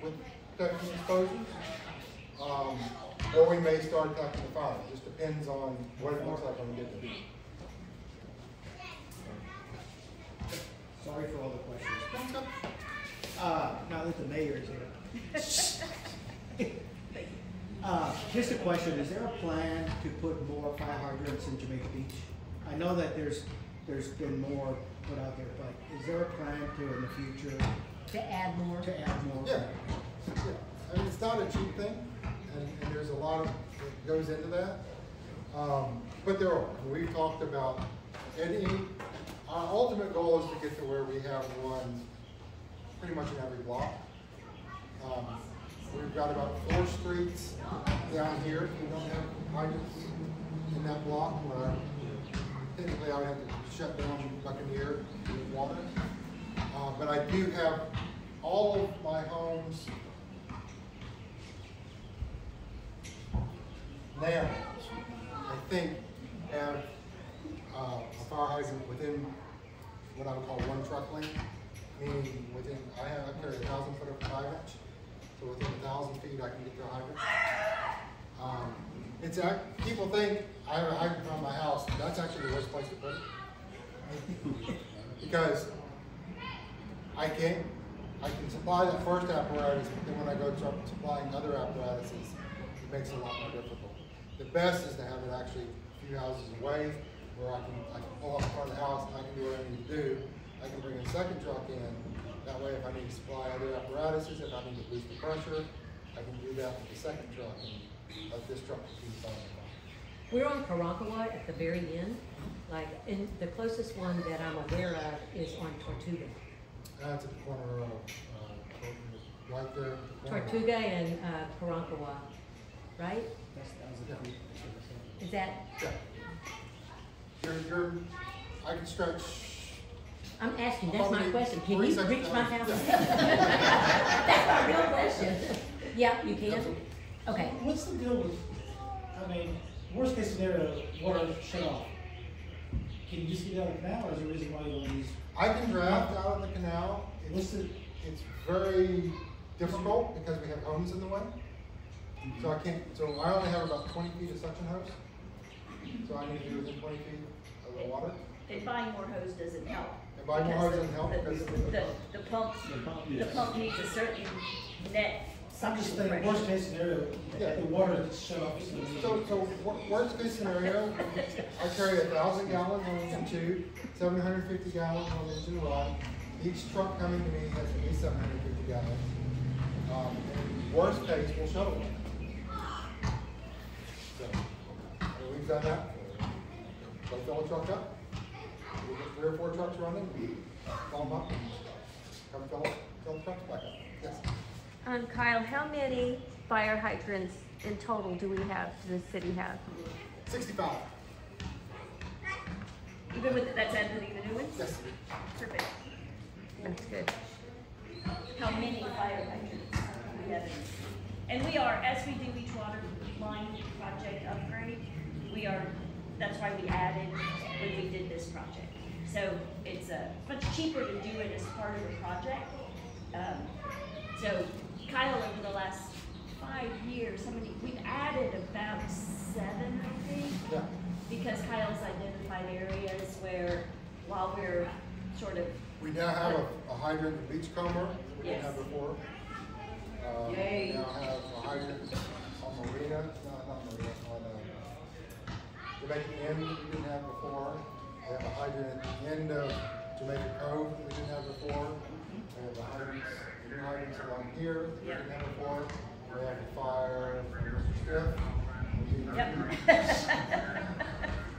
with protection exposures, or we may start attacking the fire. It just depends on what it looks like when we get to be. Sorry for all the questions. Now that the mayor is here. Just a question, is there a plan to put more fire hydrants in Jamaica Beach? I know that there's been more put out there, but is there a plan to, in the future, To add more? to add more? Yeah. I mean, it's not a cheap thing, and there's a lot of that goes into that. But there are. We've talked about our ultimate goal is to get to where we have one pretty much in every block. We've got about 4 streets down here. We don't have hydrants in that block where technically I would have to shut down Buccaneer to get water. But I do have all of my homes now, I think, have a fire hydrant within what I would call 1 truck length, meaning I carry 1,000 foot of 5-inch, so within 1,000 feet I can get to a hydrant. People think I have a hydrant around my house. That's actually the worst place to put it. Because I can supply that first apparatus, but then when I go supplying other apparatuses, it makes it a lot more difficult. The best is to have it actually a few houses away, where I can pull up in front of the house and I can do what I need to do. I can bring a second truck in. That way, if I need to supply other apparatuses, if I need to boost the pressure, I can do that with the second truck and let this truck keep fighting. We're on Karankawa at the very end, and the closest one that I'm aware of is on Tortuga. That's at the corner of, right there. At the corner. Tortuga and Karankawa, right? Is that? Yeah. I can stretch. I'm asking, that's my Probably question. Can 3 you seconds. reach my house? Yeah. That's my real question. Yeah, you can? Absolutely. Okay. What's the deal with, I mean, worst case scenario, water shut off. Can you just get out of the canal, or is there a reason why you don't use? I can draft out of the canal. It's very difficult because we have homes in the way. So I only have about 20 feet of suction hose. So I need to be within 20 feet of the water. And buying more hose doesn't help. And buying more hose doesn't help because the pump needs a certain net I'm just suction thinking, pressure. worst case scenario, Yeah. the water gets shut off. So worst case scenario, I carry 1,000 gallons on engine 2, 750 gallons on engine 1. Each truck coming to me has at least 750 gallons. And worst case, we'll shuttle one. So we've done that. So fill a truck up. We get 3 or 4 trucks running, fill them up, and come fill the trucks back up. Yes. Kyle, how many fire hydrants in total do we have, does the city have? 65. Even with, that's adding the new ones? Yes. Perfect. That's good. How many fire hydrants do we have? And we are, as we do each water line project upgrade, that's why we added when we did this project. So it's much cheaper to do it as part of a project. So Kyle, over the last 5 years, we've added about 7, I think. Yeah. Because Kyle's identified areas where, while we're sort of. We now have a hydrant at Beachcomber that we didn't have before. Yay. We now have a hydrant on Marina, not Marina, on Jamaica End that we didn't have before. We have a hydrant at the end of Jamaica Cove that we didn't have before. We have new hydrants along here that we didn't have before. We have a fire from Mr. Stiff. Yep.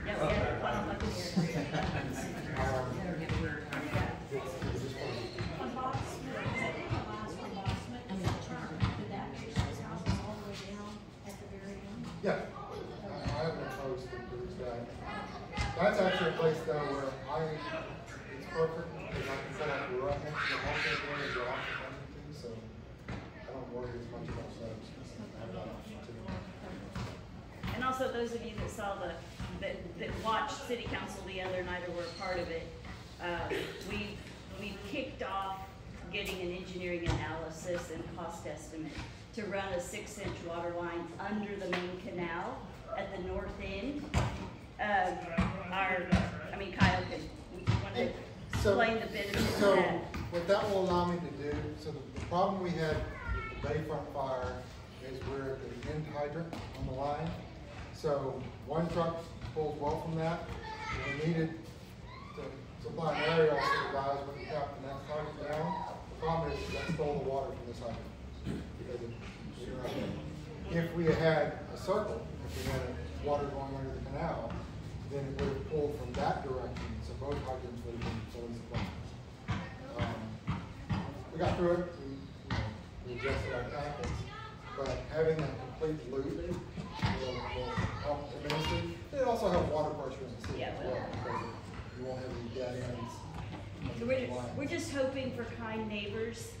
Yeah, we had fun on bucket here. On Bob Smith, is that the last one, Bob Smith, is that truck, did that push those houses all the way down at the very end? Yeah, I haven't opposed to do that. That's actually a place though where it's perfect, because I can set up right next to the market area, the auction and everything, so I don't worry as much about those. And also those of you that saw that watched city council the other night or were a part of it, we kicked off getting an engineering analysis and cost estimate to run a 6-inch water line under the main canal at the north end. Kyle can, want to explain the benefits of that. What that will allow me to do, so the problem we had with the Bayfront fire is we're at the end hydrant on the line. So one truck pulls well from that, and we needed to supply an area also to guys when we tap the next hydrant down. The problem is that stole the water from this hydrant. Because if we had a circle, if we had water going under the canal, then it would have pulled from that direction, so both hydrants would have been fully supplied. We got through it, we adjusted our tactics, but having that complete loop will help immensely. It also helps water pressure in the city as well, because you won't have any dead ends. So we're just hoping for kind neighbors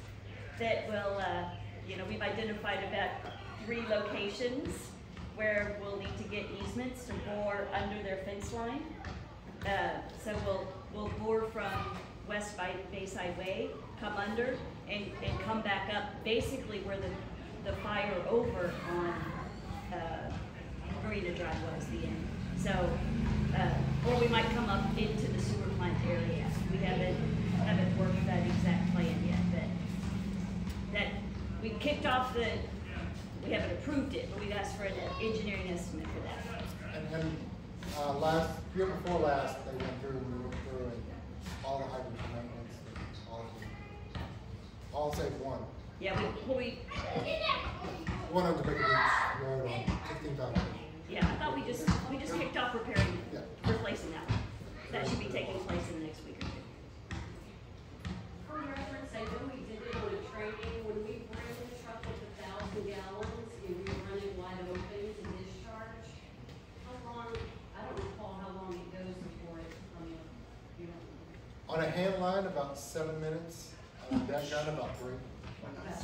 that will, we've identified about 3 locations where we'll need to get easements to bore under their fence line. So we'll bore from West Bayside Way, come under, and come back up basically where the fire over on Marina Drive was the end. So, or we might come up into the sewer plant area. We haven't worked that exact plan yet, but that we kicked off we haven't approved it, but we've asked for an engineering estimate for that. And year before last, they went through and we went through and all the hydrant maintenance, all save one. Yeah, one of the Jamaica Beach Road on 16,000. Yeah, I thought we just kicked off repairing, replacing that one. That should be taking place in the next week or 2. For reference, I know we did it on a training, when we bring the truck with 1,000 gallons and we run it wide open to discharge, how long, I don't recall how long it goes before it, On a hand line, about 7 minutes. On a deck gun, about 3. So it's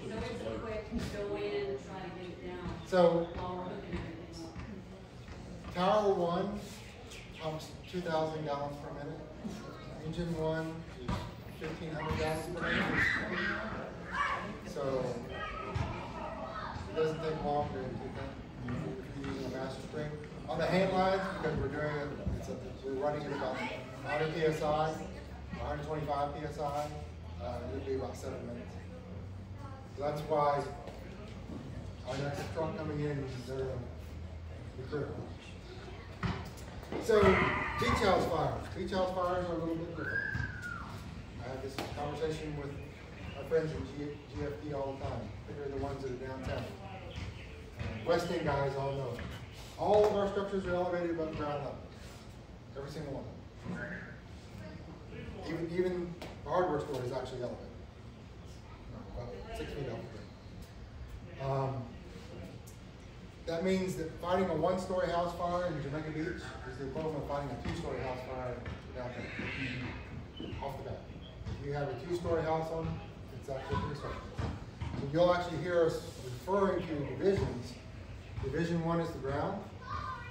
a quick go in, try to get it down. So, While we're hooking everything up. Tower 1 pumps 2,000 gallons per minute. Engine 1 is 1,500 gallons per minute. So, it doesn't take long to do that if you're using a master string. On the hand lines, because we're doing it, we're running it about 100 psi, 125 psi. It'll be about 7 minutes. So that's why our next truck coming in is the critical. So, beach house fires. Beach house fires are a little bit different. I have this conversation with my friends in GFD all the time, particularly the ones that are downtown. West End guys all know it. All of our structures are elevated above ground level. Every single one of them. Even the hardware store is actually elevated. About 6 feet elevated. That means that fighting a 1-story house fire in Jamaica Beach is the equivalent of fighting a 2-story house fire downtown. Off the bat. If you have a 2-story house on, it's actually 3-story. So you'll actually hear us referring to divisions. Division 1 is the ground.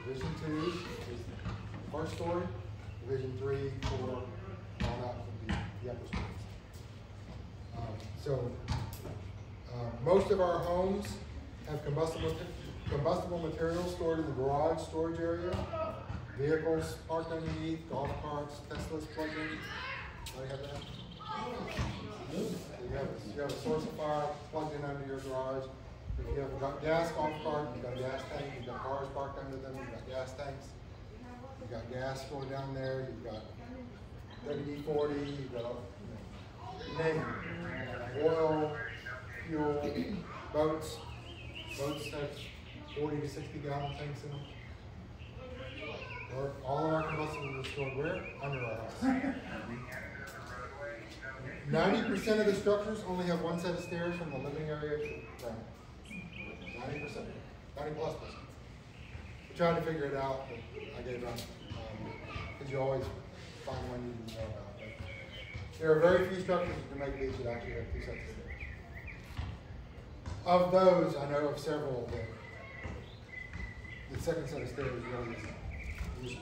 Division 2 is the first story. Division 3, 4, all that would be the upper stories. Most of our homes have combustible materials stored in the garage storage area. Vehicles parked underneath, golf carts, Teslas plugged in. Do you have that? So you have a source of fire plugged in under your garage. If you have a gas golf cart, you've got a gas tank, you've got cars parked under them, you've got gas tanks. You've got gas stored down there, you've got WD-40, you've got, you name it. Oil, fuel, boats. Boats have 40 to 60 gallon tanks in them. All of our combustibles are stored where? Under our house. 90% of the structures only have one set of stairs from the living area to the ground. 90%, 90+%. We tried to figure it out, but I gave up. Because you always find one you didn't know about. But there are very few structures in Jamaica Beach that actually have 2 sets of stairs. Of those, I know of several that the second set of stairs really isn't used.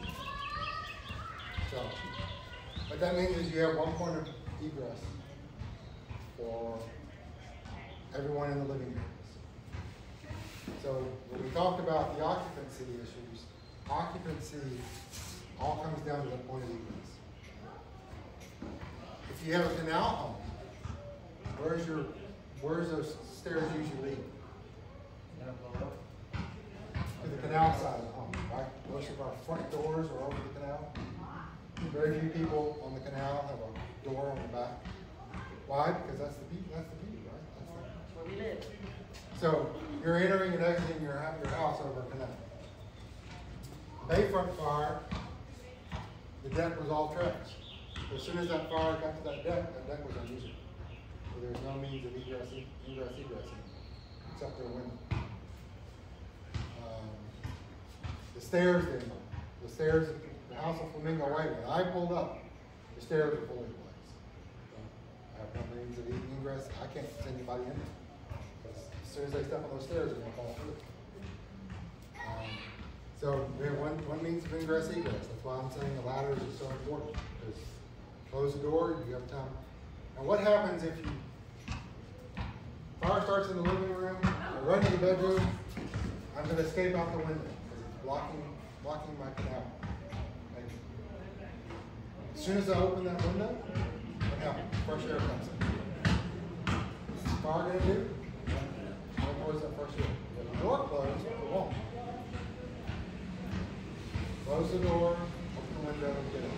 So, what that means is you have one point of egress for everyone in the living areas. So when we talked about the occupancy issues, occupancy all comes down to the point of egress. If you have a canal home, where's those stairs usually lead? To the canal side of the home, right? Most of our front doors are over the canal. Very few people on the canal have a door on the back. Why? Because that's the beauty, right? That's where we live. So you're entering and exiting your house over a canal. Bayfront fire, the deck was all treads. As soon as that fire got to that deck was unusable. So there's no means of egressing, except their window. The stairs didn't work. The stairs, the house of Flamingo Way, when I pulled up, the stairs were fully glazed. So I have no means of egress. I can't send anybody in there. Because as soon as they step on those stairs, they're going to fall through. So we have one means of ingress, egress. That's why I'm saying the ladders are so important. Because close the door, you have time. And what happens if you fire starts in the living room, I run to the bedroom, I'm going to escape out the window because it's blocking my canal. Okay. As soon as I open that window, what happens? Fresh air comes in. What's the fire going to do? What was that fresh air? If the door closed, it won't. Close the door, open the window, and get out.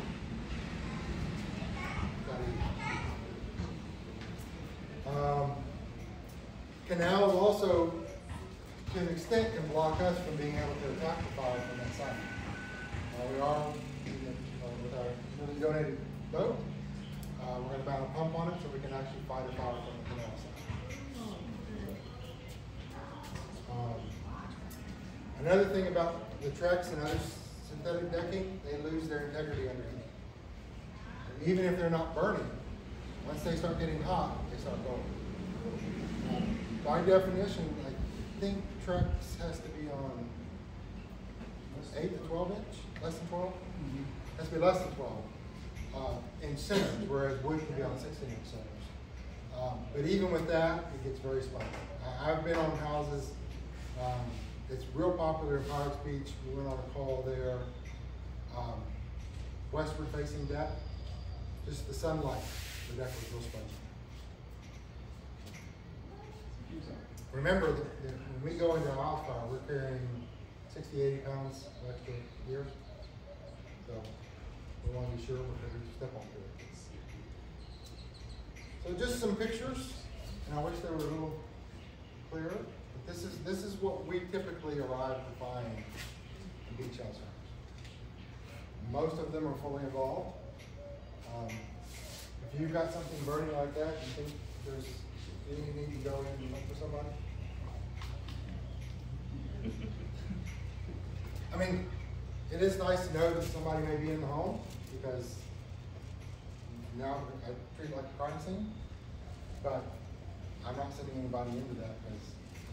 Canals also, to an extent, can block us from being able to attack the fire from that side. We are, with our newly donated boat, we're going to mount a pump on it so we can actually fight a fire from the canal side. Another thing about the Trex and other synthetic decking, they lose their integrity underneath. And even if they're not burning, once they start getting hot, they start going. By definition, I think Trex has to be on 8 to 12 inch, less than 12? Has to be less than 12 inch centers, whereas wood can be on 16 inch centers. But even with that, it gets very spiky. I've been on houses, it's real popular in Pirates Beach. We went on a call there, westward facing deck, just the sunlight, the deck was real spongy. Remember that when we go into a house fire, we're carrying 60, 80 pounds of extra gear. So we want to be sure we're ready to step on it. So just some pictures, and I wish they were a little clearer. But this is what we typically arrive to find in beach house homes. Most of them are fully involved. If you've got something burning like that, you think there's you need to go in and look for somebody? I mean, it is nice to know that somebody may be in the home because now I treat it like a crime scene, but I'm not sending anybody into that because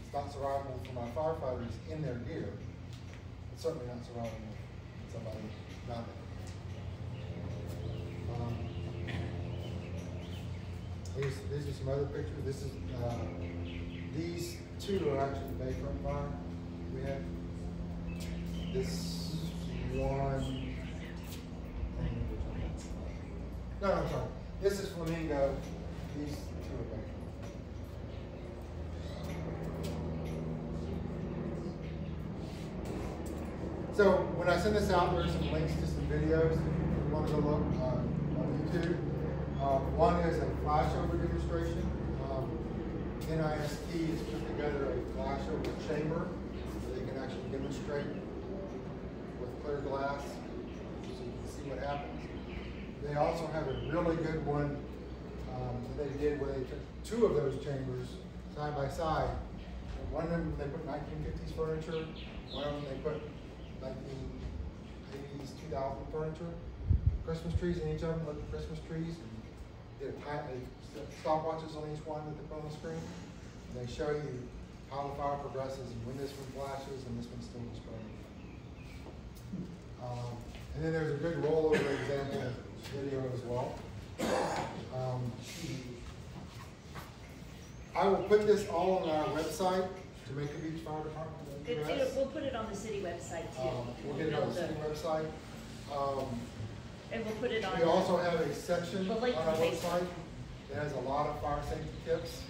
it's not survivable for my firefighters in their gear. It's certainly not survivable for somebody not there. These are some other pictures. This is these two are actually the Bayfront fire we had. This one. No, I'm sorry. This is Flamingo. These two are Bayfront. So when I send this out, there's some links to some videos if you want to go look on YouTube. One is a flashover demonstration. NIST has put together a flashover chamber. So they can actually demonstrate with clear glass, so you can see what happens. They also have a really good one that they did where they took two of those chambers side by side. And one of them they put 1950s furniture, one of them they put 1980s, 2000 furniture, Christmas trees in each of them, look at Christmas trees. Did stopwatches on each one that they put on the screen. And they show you how the fire progresses and when this one flashes and this one's still displaying. And then there's a good rollover example video as well. I will put this all on our website, Jamaica Beach Fire Department. We'll put it on the city website too. We'll get it on the city website. And we'll put it on. We also have a section on link our to Facebook. website that has a lot of fire safety tips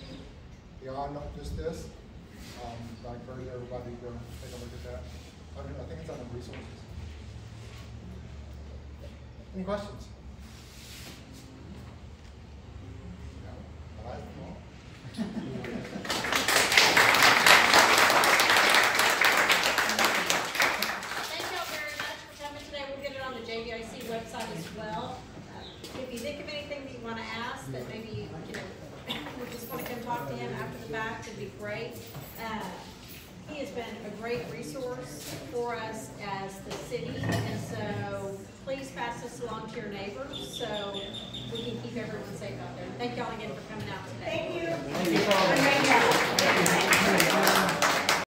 beyond just this. I encourage everybody to go take a look at that. I think it's on the resources. Any questions? No? I like them all. Thank y'all very much for coming today. We'll get it on the JBIC website as well. If you think of anything that you want to ask, that maybe we just want to come talk to him after the fact, it'd be great. He has been a great resource for us as the city, and so please pass this along to your neighbors so we can keep everyone safe out there. Thank y'all again for coming out today. Thank you. Thank you.